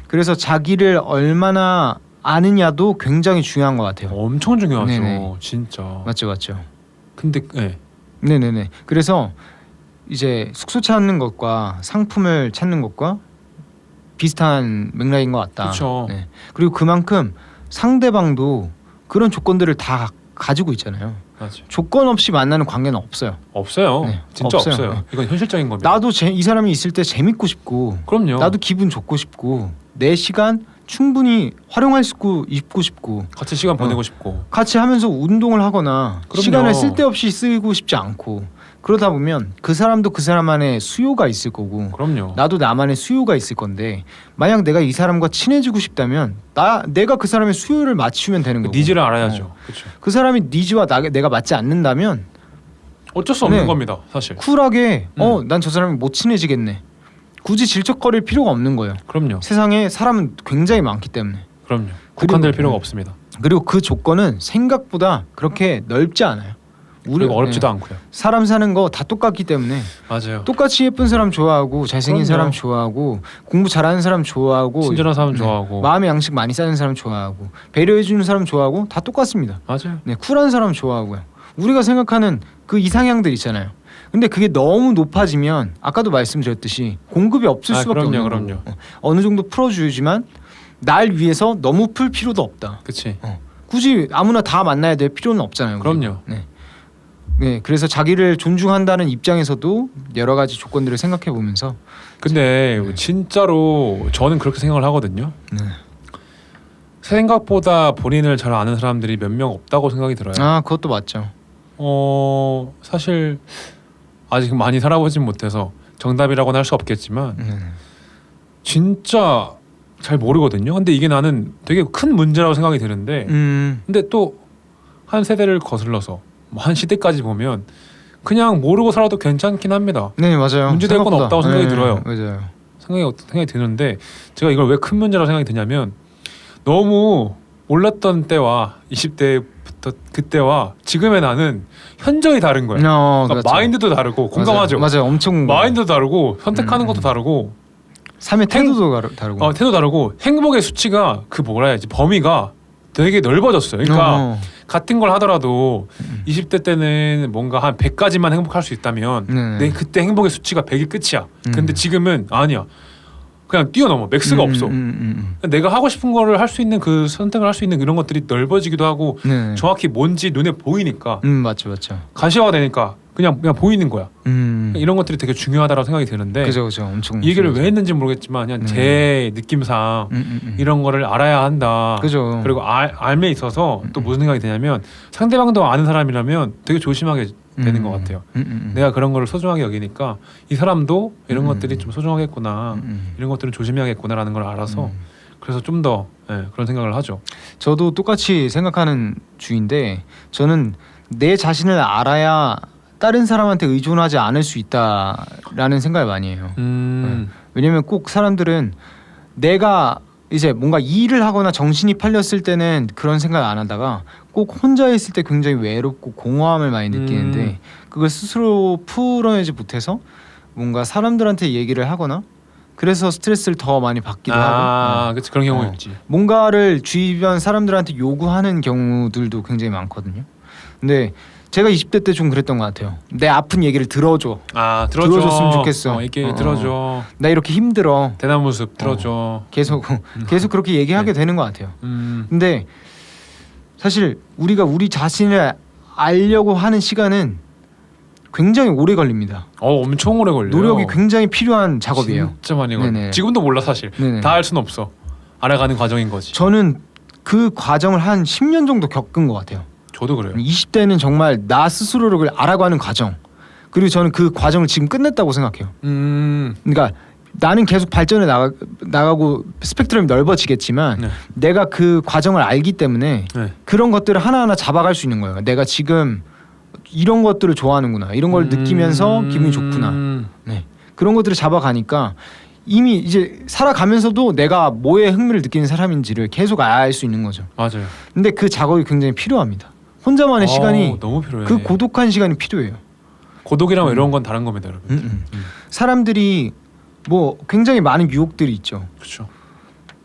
그래서 자기를 얼마나 아느냐도 굉장히 중요한 것 같아요. 엄청 중요하죠. 네네. 진짜. 맞죠. 근데 네네네. 그래서 이제 숙소 찾는 것과 상품을 찾는 것과 비슷한 맥락인 것 같다. 그렇죠. 그리고 그만큼 상대방도 그런 조건들을 다 가지고 있잖아요. 맞아. 조건 없이 만나는 관계는 없어요. 없어요. 진짜 없어요. 이건 현실적인 겁니다. 나도 이 사람이 있을 때 재밌고 싶고, 그럼요. 나도 기분 좋고 싶고, 내 시간 충분히 활용할 수 있고 싶고, 같이 시간 보내고 싶고, 같이 하면서 운동을 하거나 그럼요. 시간을 쓸데없이 쓰고 싶지 않고. 그러다 보면 그 사람도 그 사람만의 수요가 있을 거고, 그럼요. 나도 나만의 수요가 있을 건데, 만약 내가 이 사람과 친해지고 싶다면 내가 그 사람의 수요를 맞추면 되는 거고, 니즈를 알아야죠. 그렇죠. 그 사람이 니즈와 내가 맞지 않는다면 어쩔 수 없는 겁니다. 사실. 쿨하게 난 저 사람이 못 친해지겠네. 굳이 질척거릴 필요가 없는 거예요. 그럼요. 세상에 사람은 굉장히 많기 때문에. 그럼요. 국한될 필요가 없습니다. 그리고 그 조건은 생각보다 그렇게 넓지 않아요. 그리고 어렵지도 않고요. 사람 사는 거 다 똑같기 때문에 맞아요. 똑같이 예쁜 사람 좋아하고 잘생긴 그럼요. 사람 좋아하고 공부 잘하는 사람 좋아하고 친절한 사람 좋아하고 마음의 양식 많이 쌓는 사람 좋아하고 배려해주는 사람 좋아하고 다 똑같습니다. 맞아요. 쿨한 사람 좋아하고요. 우리가 생각하는 그 이상향들 있잖아요. 근데 그게 너무 높아지면 아까도 말씀드렸듯이 공급이 없을 수밖에 없는 거고 어느 정도 풀어주지만 날 위해서 너무 풀 필요도 없다. 그렇지. 굳이 아무나 다 만나야 될 필요는 없잖아요. 그럼요. 그래서 자기를 존중한다는 입장에서도 여러 가지 조건들을 생각해 보면서. 근데 진짜로 저는 그렇게 생각을 하거든요. 생각보다 본인을 잘 아는 사람들이 몇 명 없다고 생각이 들어요. 그것도 맞죠. 사실 아직 많이 살아보진 못해서 정답이라고는 할 수 없겠지만 진짜 잘 모르거든요. 근데 이게 나는 되게 큰 문제라고 생각이 드는데 근데 또 한 세대를 거슬러서 뭐 한 시대까지 보면 그냥 모르고 살아도 괜찮긴 합니다. 네 맞아요. 문제될 건 생각보다. 없다고 생각이 네, 들어요. 맞아요. 생각이 드는데 제가 이걸 왜 큰 문제라고 생각이 드냐면 너무 몰랐던 때와 20대부터 그때와 지금의 나는 현저히 다른 거야. 그러니까 그렇죠. 마인드도 다르고 공감하죠. 맞아요. 엄청 마인드도 다르고 선택하는 것도 다르고 삶의 태도도 다르고. 태도 다르고 행복의 수치가 그 뭐라 해야지 범위가 되게 넓어졌어요. 그러니까 같은 걸 하더라도 20대 때는 뭔가 한 100까지만 행복할 수 있다면 내 그때 행복의 수치가 100이 끝이야. 근데 지금은 아니야. 그냥 뛰어넘어. 맥스가 없어. 내가 하고 싶은 거를 할 수 있는 그 선택을 할 수 있는 이런 것들이 넓어지기도 하고 정확히 뭔지 눈에 보이니까 맞죠. 가시화가 되니까 그냥 보이는 거야. 이런 것들이 되게 중요하다고 생각이 드는데 그죠. 엄청 이 얘기를 왜 했는지 모르겠지만 그냥 제 느낌상 이런 거를 알아야 한다. 그죠. 그리고 알에 있어서 또 무슨 생각이 드냐면 상대방도 아는 사람이라면 되게 조심하게 되는 것 같아요. 내가 그런 거를 소중하게 여기니까 이 사람도 이런 것들이 좀 소중하겠구나. 이런 것들은 조심해야겠구나라는 걸 알아서 그래서 좀 더 그런 생각을 하죠. 저도 똑같이 생각하는 주인데 저는 내 자신을 알아야 다른 사람한테 의존하지 않을 수 있다라는 생각을 많이 해요. 왜냐면 꼭 사람들은 내가 이제 뭔가 일을 하거나 정신이 팔렸을 때는 그런 생각 안 하다가 꼭 혼자 있을 때 굉장히 외롭고 공허함을 많이 느끼는데 그걸 스스로 풀어내지 못해서 뭔가 사람들한테 얘기를 하거나 그래서 스트레스를 더 많이 받기도 하고. 그치 그런 경우 있지. 뭔가를 주변 사람들한테 요구하는 경우들도 굉장히 많거든요. 근데 제가 20대 때 좀 그랬던 것 같아요. 내 아픈 얘기를 들어줘. 들어줬으면 좋겠어. 이렇게 들어줘. 나 이렇게 힘들어. 대나무숲 들어줘. 계속 그렇게 얘기하게 되는 것 같아요. 근데 사실 우리가 우리 자신을 알려고 하는 시간은 굉장히 오래 걸립니다. 엄청 오래 걸려요. 노력이 굉장히 필요한 작업이에요. 진짜 많이 걸려. 지금도 몰라 사실. 다 알 수는 없어. 알아가는 과정인 거지. 저는 그 과정을 한 10년 정도 겪은 것 같아요. 저도 그래요. 20대는 정말 나 스스로를 알아가는 과정. 그리고 저는 그 과정을 지금 끝냈다고 생각해요. 그러니까 나는 계속 발전해 나가고 스펙트럼이 넓어지겠지만 내가 그 과정을 알기 때문에 그런 것들을 하나하나 잡아갈 수 있는 거예요. 내가 지금 이런 것들을 좋아하는구나. 이런 걸 느끼면서 기분이 좋구나. 그런 것들을 잡아가니까 이미 이제 살아가면서도 내가 뭐에 흥미를 느끼는 사람인지를 계속 알 수 있는 거죠. 맞아요. 근데 그 작업이 굉장히 필요합니다. 혼자만의 시간이 너무 필요해. 그 고독한 시간이 필요해요. 고독이랑 이런 건 다른 겁니다, 여러분. 사람들이 뭐 굉장히 많은 유혹들이 있죠. 그렇죠.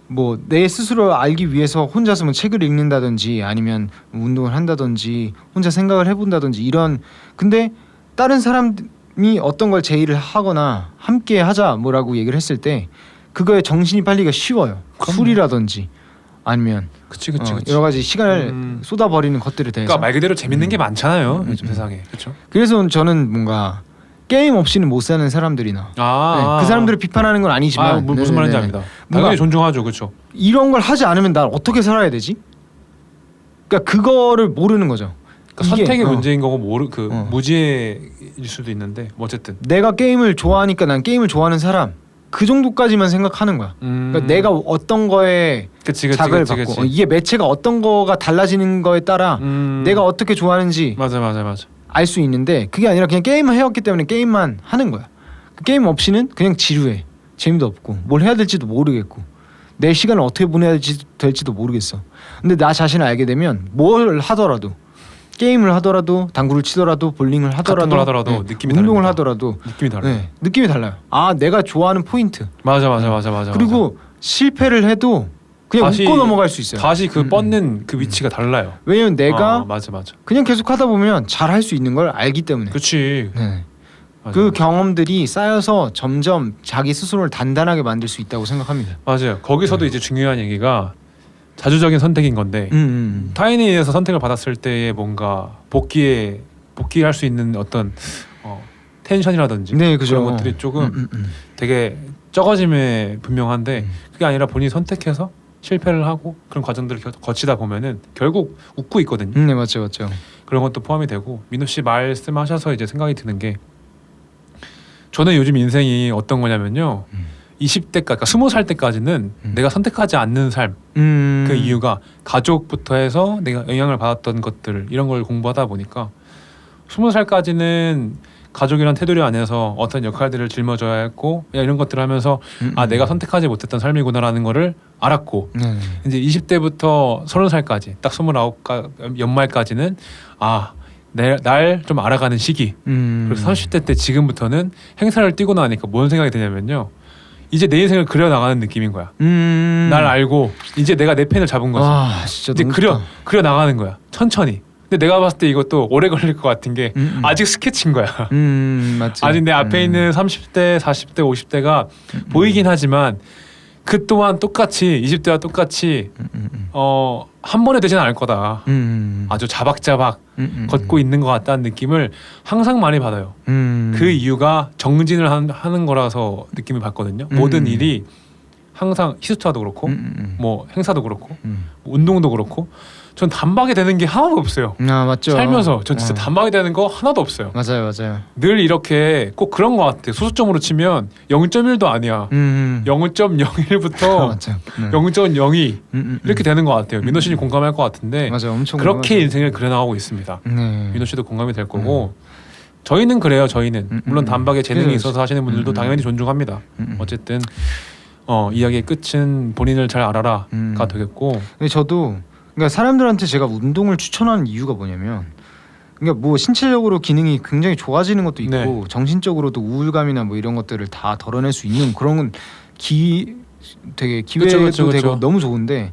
뭐 내 스스로 알기 위해서 혼자서 뭐 책을 읽는다든지 아니면 운동을 한다든지 혼자 생각을 해본다든지 이런. 근데 다른 사람이 어떤 걸 제의를 하거나 함께 하자 뭐라고 얘기를 했을 때 그거에 정신이 팔리기가 쉬워요. 술이라든지 아니면 그치. 여러 가지 시간을 쏟아버리는 것들에 대해서. 그러니까 말 그대로 재밌는 게 많잖아요. 요즘 세상에. 그렇죠. 그래서 저는 뭔가 게임 없이는 못 사는 사람들이나 그 사람들을 비판하는 건 아니지만 무슨 말인지 압니다. 당연히 존중하죠. 그렇죠. 이런 걸 하지 않으면 난 어떻게 살아야 되지? 그러니까 그거를 모르는 거죠. 그러니까 선택의 문제인 거고 무지일 수도 있는데 뭐 어쨌든 내가 게임을 좋아하니까 난 게임을 좋아하는 사람 그 정도까지만 생각하는 거야. 그러니까 내가 어떤 거에 자극을 받고 이게 매체가 어떤 거가 달라지는 거에 따라 내가 어떻게 좋아하는지 맞아. 알 수 있는데 그게 아니라 그냥 게임을 해왔기 때문에 게임만 하는 거야. 그 게임 없이는 그냥 지루해. 재미도 없고 뭘 해야 될지도 모르겠고 내 시간을 어떻게 보내야 될지도 모르겠어. 근데 나 자신을 알게 되면 뭘 하더라도 게임을 하더라도 당구를 치더라도 볼링을 하더라도 같은 걸 하더라도 느낌이 운동을 다릅니다. 하더라도 느낌이 달라요. 느낌이 달라요. 내가 좋아하는 포인트. 맞아. 그리고 실패를 해도 그냥 웃고 넘어갈 수 있어요. 다시 그 뻗는 그 위치가 달라요. 왜냐면 내가 맞아. 그냥 계속 하다 보면 잘 할 수 있는 걸 알기 때문에. 그렇지. 그 경험들이 쌓여서 점점 자기 스스로를 단단하게 만들 수 있다고 생각합니다. 맞아요. 거기서도 이제 중요한 얘기가 자주적인 선택인 건데 타인에 의해서 선택을 받았을 때의 뭔가 복귀할 수 있는 어떤 텐션이라든지 그런 것들이 조금 되게 적어짐에 분명한데 그게 아니라 본인이 선택해서 실패를 하고 그런 과정들을 거치다 보면은 결국 웃고 있거든요. 네, 맞죠. 그런 것도 포함이 되고 민호 씨 말씀하셔서 이제 생각이 드는 게 저는 요즘 인생이 어떤 거냐면요. 20대까지, 그러니까 20살 때까지는 내가 선택하지 않는 삶. 그 이유가 가족부터 해서 내가 영향을 받았던 것들 이런 걸 공부하다 보니까 20살까지는 가족이란 테두리 안에서 어떤 역할들을 짊어져야 했고 이런 것들을 하면서 아 내가 선택하지 못했던 삶이구나라는 거를 알았고 이제 20대부터 30살까지 딱 29 연말까지는 아 날 좀 알아가는 시기. 그리고 30대 때 지금부터는 행사를 뛰고 나니까 뭔 생각이 드냐면요. 이제 내 인생을 그려 나가는 느낌인 거야. 날 알고 이제 내가 내 펜을 잡은 거지. 진짜 이제 그려 나가는 거야. 천천히. 근데 내가 봤을 때 이것도 오래 걸릴 것 같은 게 아직 스케치인 거야. 맞지. 아직 내 앞에 있는 30대, 40대, 50대가 보이긴 하지만 그 또한 똑같이 20대와 똑같이 한 번에 되지는 않을 거다. 아주 자박자박 걷고 있는 것 같다는 느낌을 항상 많이 받아요. 그 이유가 정진을 하는 거라서 느낌을 받거든요. 모든 일이 항상 히스토아도 그렇고 뭐 행사도 그렇고 운동도 그렇고 전 단박에 되는 게 하나도 없어요. 맞죠. 살면서 전 진짜 단박에 되는 거 하나도 없어요. 맞아요. 늘 이렇게 꼭 그런 것 같아. 소수점으로 치면 0.1도 아니야. 0.01부터 0.02 이렇게 되는 것 같아요. 민호 씨는 공감할 것 같은데 맞아, 엄청 그렇게 공감하죠. 인생을 그려나가고 있습니다. 민호 씨도 공감이 될 거고 저희는 그래요. 저희는 물론 단박에 재능이 있어서 하시는 분들도 당연히 존중합니다. 어쨌든 이야기의 끝은 본인을 잘 알아라가 되겠고. 근데 저도 그러니까 사람들한테 제가 운동을 추천하는 이유가 뭐냐면 그러니까 뭐 신체적으로 기능이 굉장히 좋아지는 것도 있고 네. 정신적으로도 우울감이나 뭐 이런 것들을 다 덜어낼 수 있는 그런 건 되게 기회도 그쵸. 되고 너무 좋은데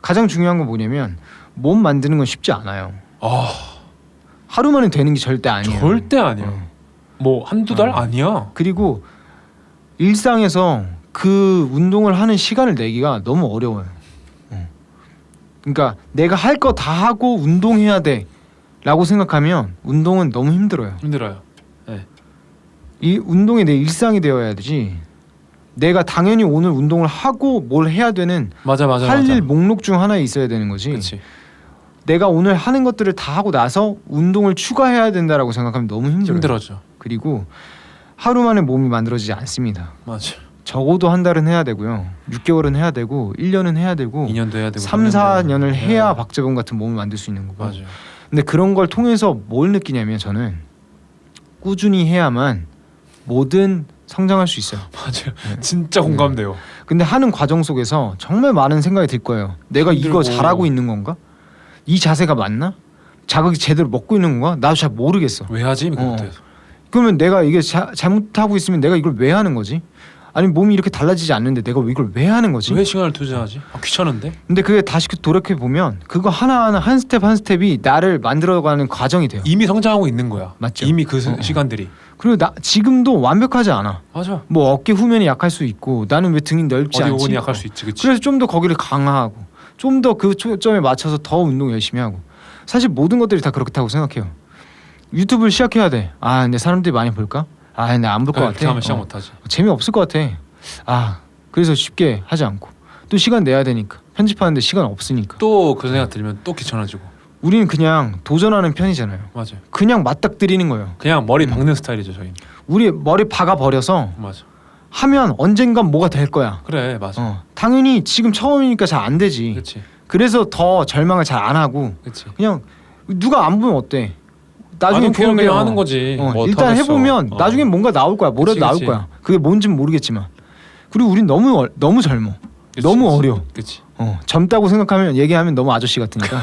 가장 중요한 건 뭐냐면 몸 만드는 건 쉽지 않아요. 하루 만에 되는 게 절대 아니에요. 절대 아니야. 뭐 한두 달 아니야. 그리고 일상에서 그 운동을 하는 시간을 내기가 너무 어려워요. 그러니까 내가 할 거 다 하고 운동해야 돼라고 생각하면 운동은 너무 힘들어요. 힘들어요. 이 운동이 내 일상이 되어야 되지. 내가 당연히 오늘 운동을 하고 뭘 해야 되는 맞아. 할 일 목록 중 하나에 있어야 되는 거지. 그렇지. 내가 오늘 하는 것들을 다 하고 나서 운동을 추가해야 된다라고 생각하면 너무 힘들어져. 그리고 하루 만에 몸이 만들어지지 않습니다. 맞아. 적어도 한 달은 해야 되고요. 6개월은 해야 되고 1년은 해야 되고 2년도 해야 되고 3, 4년을 해야 박재범 같은 몸을 만들 수 있는 거고. 맞아요. 근데 그런 걸 통해서 뭘 느끼냐면 저는 꾸준히 해야만 뭐든 성장할 수 있어요. 맞아요. 진짜 공감돼요. 근데 하는 과정 속에서 정말 많은 생각이 들 거예요. 내가 힘들고. 이거 잘하고 있는 건가? 이 자세가 맞나? 자극이 제대로 먹고 있는 건가? 나도 잘 모르겠어. 왜 하지? 그때에서. 그러면 내가 이게 잘못하고 있으면 내가 이걸 왜 하는 거지? 아니 몸이 이렇게 달라지지 않는데 내가 이걸 왜 하는 거지? 왜 시간을 투자하지? 귀찮은데? 근데 그게 다시 돌이켜 보면 그거 하나하나 한 스텝 한 스텝이 나를 만들어가는 과정이 돼요. 이미 성장하고 있는 거야. 맞죠? 이미 그 시간들이. 그리고 나 지금도 완벽하지 않아. 맞아. 뭐 어깨 후면이 약할 수 있고 나는 왜 등이 넓지 어디 않지? 부분이 약할 수 있지, 그치? 그래서 좀 더 거기를 강화하고 좀 더 그 초점에 맞춰서 더 운동 열심히 하고. 사실 모든 것들이 다 그렇다고 생각해요. 유튜브를 시작해야 돼. 아 근데 사람들이 많이 볼까? 아 근데 안 볼 것 같아. 하면 시작 못하지. 재미없을 것 같아. 아 그래서 쉽게 하지 않고 또 시간 내야 되니까 편집하는데 시간 없으니까 또 그 생각 들면 또 귀찮아지고. 우리는 그냥 도전하는 편이잖아요. 맞아요. 그냥 맞닥뜨리는 거예요. 그냥 머리 박는 스타일이죠, 저희는. 우리 머리 박아 버려서 맞아. 하면 언젠간 뭐가 될 거야. 그래, 맞아. 당연히 지금 처음이니까 잘 안 되지. 그렇지. 그래서 더 절망을 잘 안 하고 그렇지. 그냥 누가 안 보면 어때? 나중에 그냥 보면 하는 거지. 뭐 일단 어떡하겠어. 해보면 나중에 뭔가 나올 거야. 뭐라도 그치, 나올 그치. 거야. 그게 뭔지는 모르겠지만. 그리고 우린 너무 젊어. 너무 어려. 그렇지. 젊다고 생각하면 얘기하면 너무 아저씨 같으니까.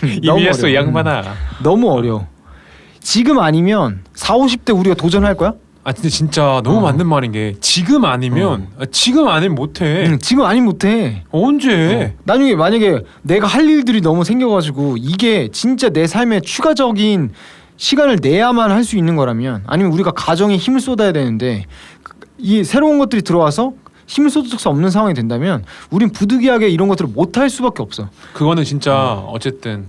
이미 했어, 이 양반아. 너무 어려. 지금 아니면 40, 50대 우리가 도전할 거야? 아 근데 진짜 너무 맞는 말인 게 지금 아니면 지금 아니면 못해. 지금 아니면 못해. 언제? 나중에 만약에 내가 할 일들이 너무 생겨가지고 이게 진짜 내 삶에 추가적인 시간을 내야만 할 수 있는 거라면 아니면 우리가 가정에 힘을 쏟아야 되는데 이 새로운 것들이 들어와서 힘을 쏟을 수 없는 상황이 된다면 우린 부득이하게 이런 것들을 못 할 수밖에 없어. 그거는 진짜 어쨌든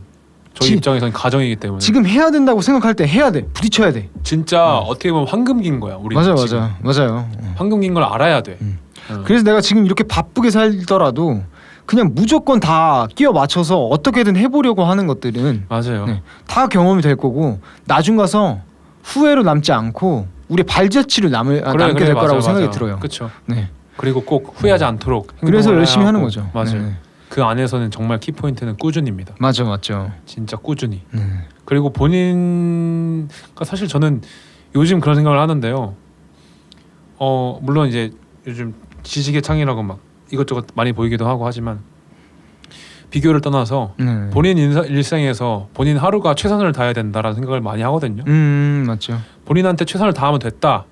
저희 입장에서는 가정이기 때문에 지금 해야 된다고 생각할 때 해야 돼. 부딪혀야 돼. 진짜 어떻게 보면 황금기인 거야. 우리 맞아요. 지금. 황금기인 걸 알아야 돼. 그래서 내가 지금 이렇게 바쁘게 살더라도 그냥 무조건 다 끼워 맞춰서 어떻게든 해보려고 하는 것들은 맞아요. 다 경험이 될 거고 나중 가서 후회로 남지 않고 우리 발자취를 남게 될 거라고 생각이 들어요. 그렇죠. 네. 그리고 꼭 후회하지 않도록 그래서 행동을 열심히 해야 하는 하고. 거죠. 맞아요. 네. 그 안에서는 정말 키포인트는 꾸준입니다. 맞죠. 진짜 꾸준히. 그리고 본인 사실 저는 요즘 그런 생각을 하는데요. 물론 이제 요즘 지식의 창이라고 막 이것저것 많이 보이기도 하고 하지만 비교를 떠나서 본인 일생에서 본인 하루가 최선을 다해야 된다라는 생각을 많이 하거든요. 맞죠. 본인한테 최선을 다하면 됐다.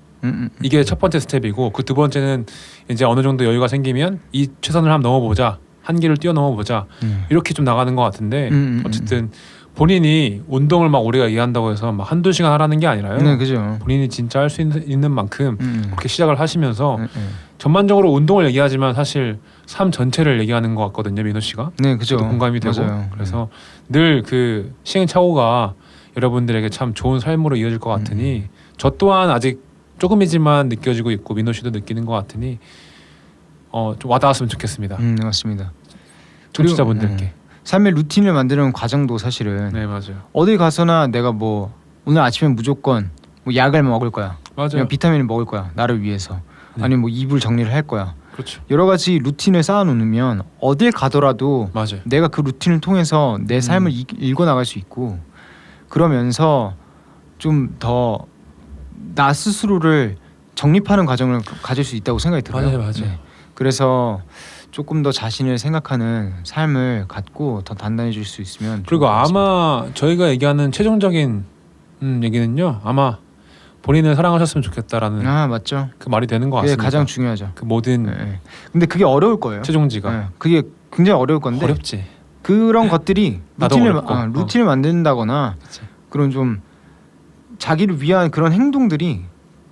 이게 첫 번째 스텝이고 그 두 번째는 이제 어느 정도 여유가 생기면 이 최선을 한번 넘어보자. 한계를 뛰어넘어 보자. 이렇게 좀 나가는 것 같은데 어쨌든 본인이 운동을 막 우리가 얘기한다고 해서 막 한두 시간 하라는 게 아니라요. 네, 그죠. 본인이 진짜 할 수 있는 만큼 그렇게 시작을 하시면서 전반적으로 운동을 얘기하지만 사실 삶 전체를 얘기하는 것 같거든요, 민호 씨가. 네, 그죠. 저도 공감이 되고. 맞아요. 그래서 늘 그 시행착오가 여러분들에게 참 좋은 삶으로 이어질 것 같으니 저 또한 아직 조금이지만 느껴지고 있고 민호 씨도 느끼는 것 같으니 좀 와닿았으면 좋겠습니다. 네, 맞습니다. 청취자분들께. 삶의 루틴을 만드는 과정도 사실은 네, 맞아요. 어딜 가서나 내가 뭐 오늘 아침에 무조건 뭐 약을 먹을 거야. 맞아요. 그냥 비타민을 먹을 거야. 나를 위해서. 네. 아니면 뭐 이불 정리를 할 거야. 그렇죠. 여러 가지 루틴을 쌓아놓으면 어딜 가더라도 맞아요. 내가 그 루틴을 통해서 내 삶을 읽어 나갈 수 있고 그러면서 좀 더 나 스스로를 정립하는 과정을 가질 수 있다고 생각이 들어요. 맞아요. 네. 그래서 조금 더 자신을 생각하는 삶을 갖고 더 단단해질 수 있으면 그리고 좋을 것 같습니다. 아마 저희가 얘기하는 최종적인 얘기는요. 아마 본인을 사랑하셨으면 좋겠다라는 맞죠. 그 말이 되는 것 그게 같습니다. 가장 중요하죠. 그 모든 네. 근데 그게 어려울 거예요. 최종지가 네. 그게 굉장히 어려울 건데 어렵지. 그런 것들이 나도 어렵고. 루틴을 만든다거나 그치. 그런 좀 자기를 위한 그런 행동들이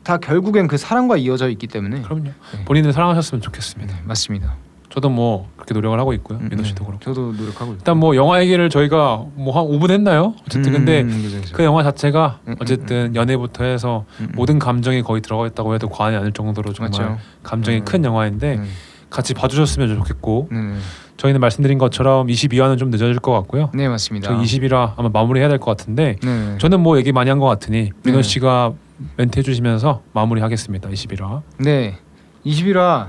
다 결국엔 그 사랑과 이어져 있기 때문에 그럼요. 네. 본인을 사랑하셨으면 좋겠습니다. 네, 맞습니다. 저도 뭐 그렇게 노력을 하고 있고요. 민호 씨도 그렇고. 저도 노력하고 있고. 일단 뭐 영화 얘기를 저희가 뭐 한 5분 했나요? 어쨌든 근데 그죠. 그 영화 자체가 어쨌든 연애부터 해서 음. 모든 감정이 거의 들어가 있다고 해도 과언이 아닐 정도로 정말 맞죠. 감정이 큰 영화인데 같이 봐주셨으면 좋겠고 네. 저희는 말씀드린 것처럼 22화는 좀 늦어질 것 같고요. 네, 맞습니다. 저희 20이라 아마 마무리해야 될 것 같은데 네. 저는 뭐 얘기 많이 한 것 같으니 민호 네. 씨가 멘트 해주시면서 마무리하겠습니다. 21화. 네. 21화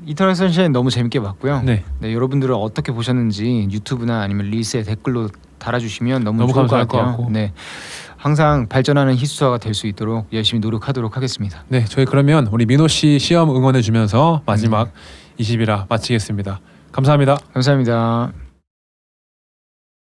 이터널 선샤인 너무 재밌게 봤고요. 네. 네, 여러분들은 어떻게 보셨는지 유튜브나 아니면 릴스에 댓글로 달아주시면 너무 좋을 것 감사할 것 같아요. 같고. 네, 항상 발전하는 히스토가 될 수 있도록 열심히 노력하도록 하겠습니다. 네, 저희 그러면 우리 민호 씨 시험 응원해 주면서 마지막 21화 마치겠습니다. 감사합니다. 감사합니다.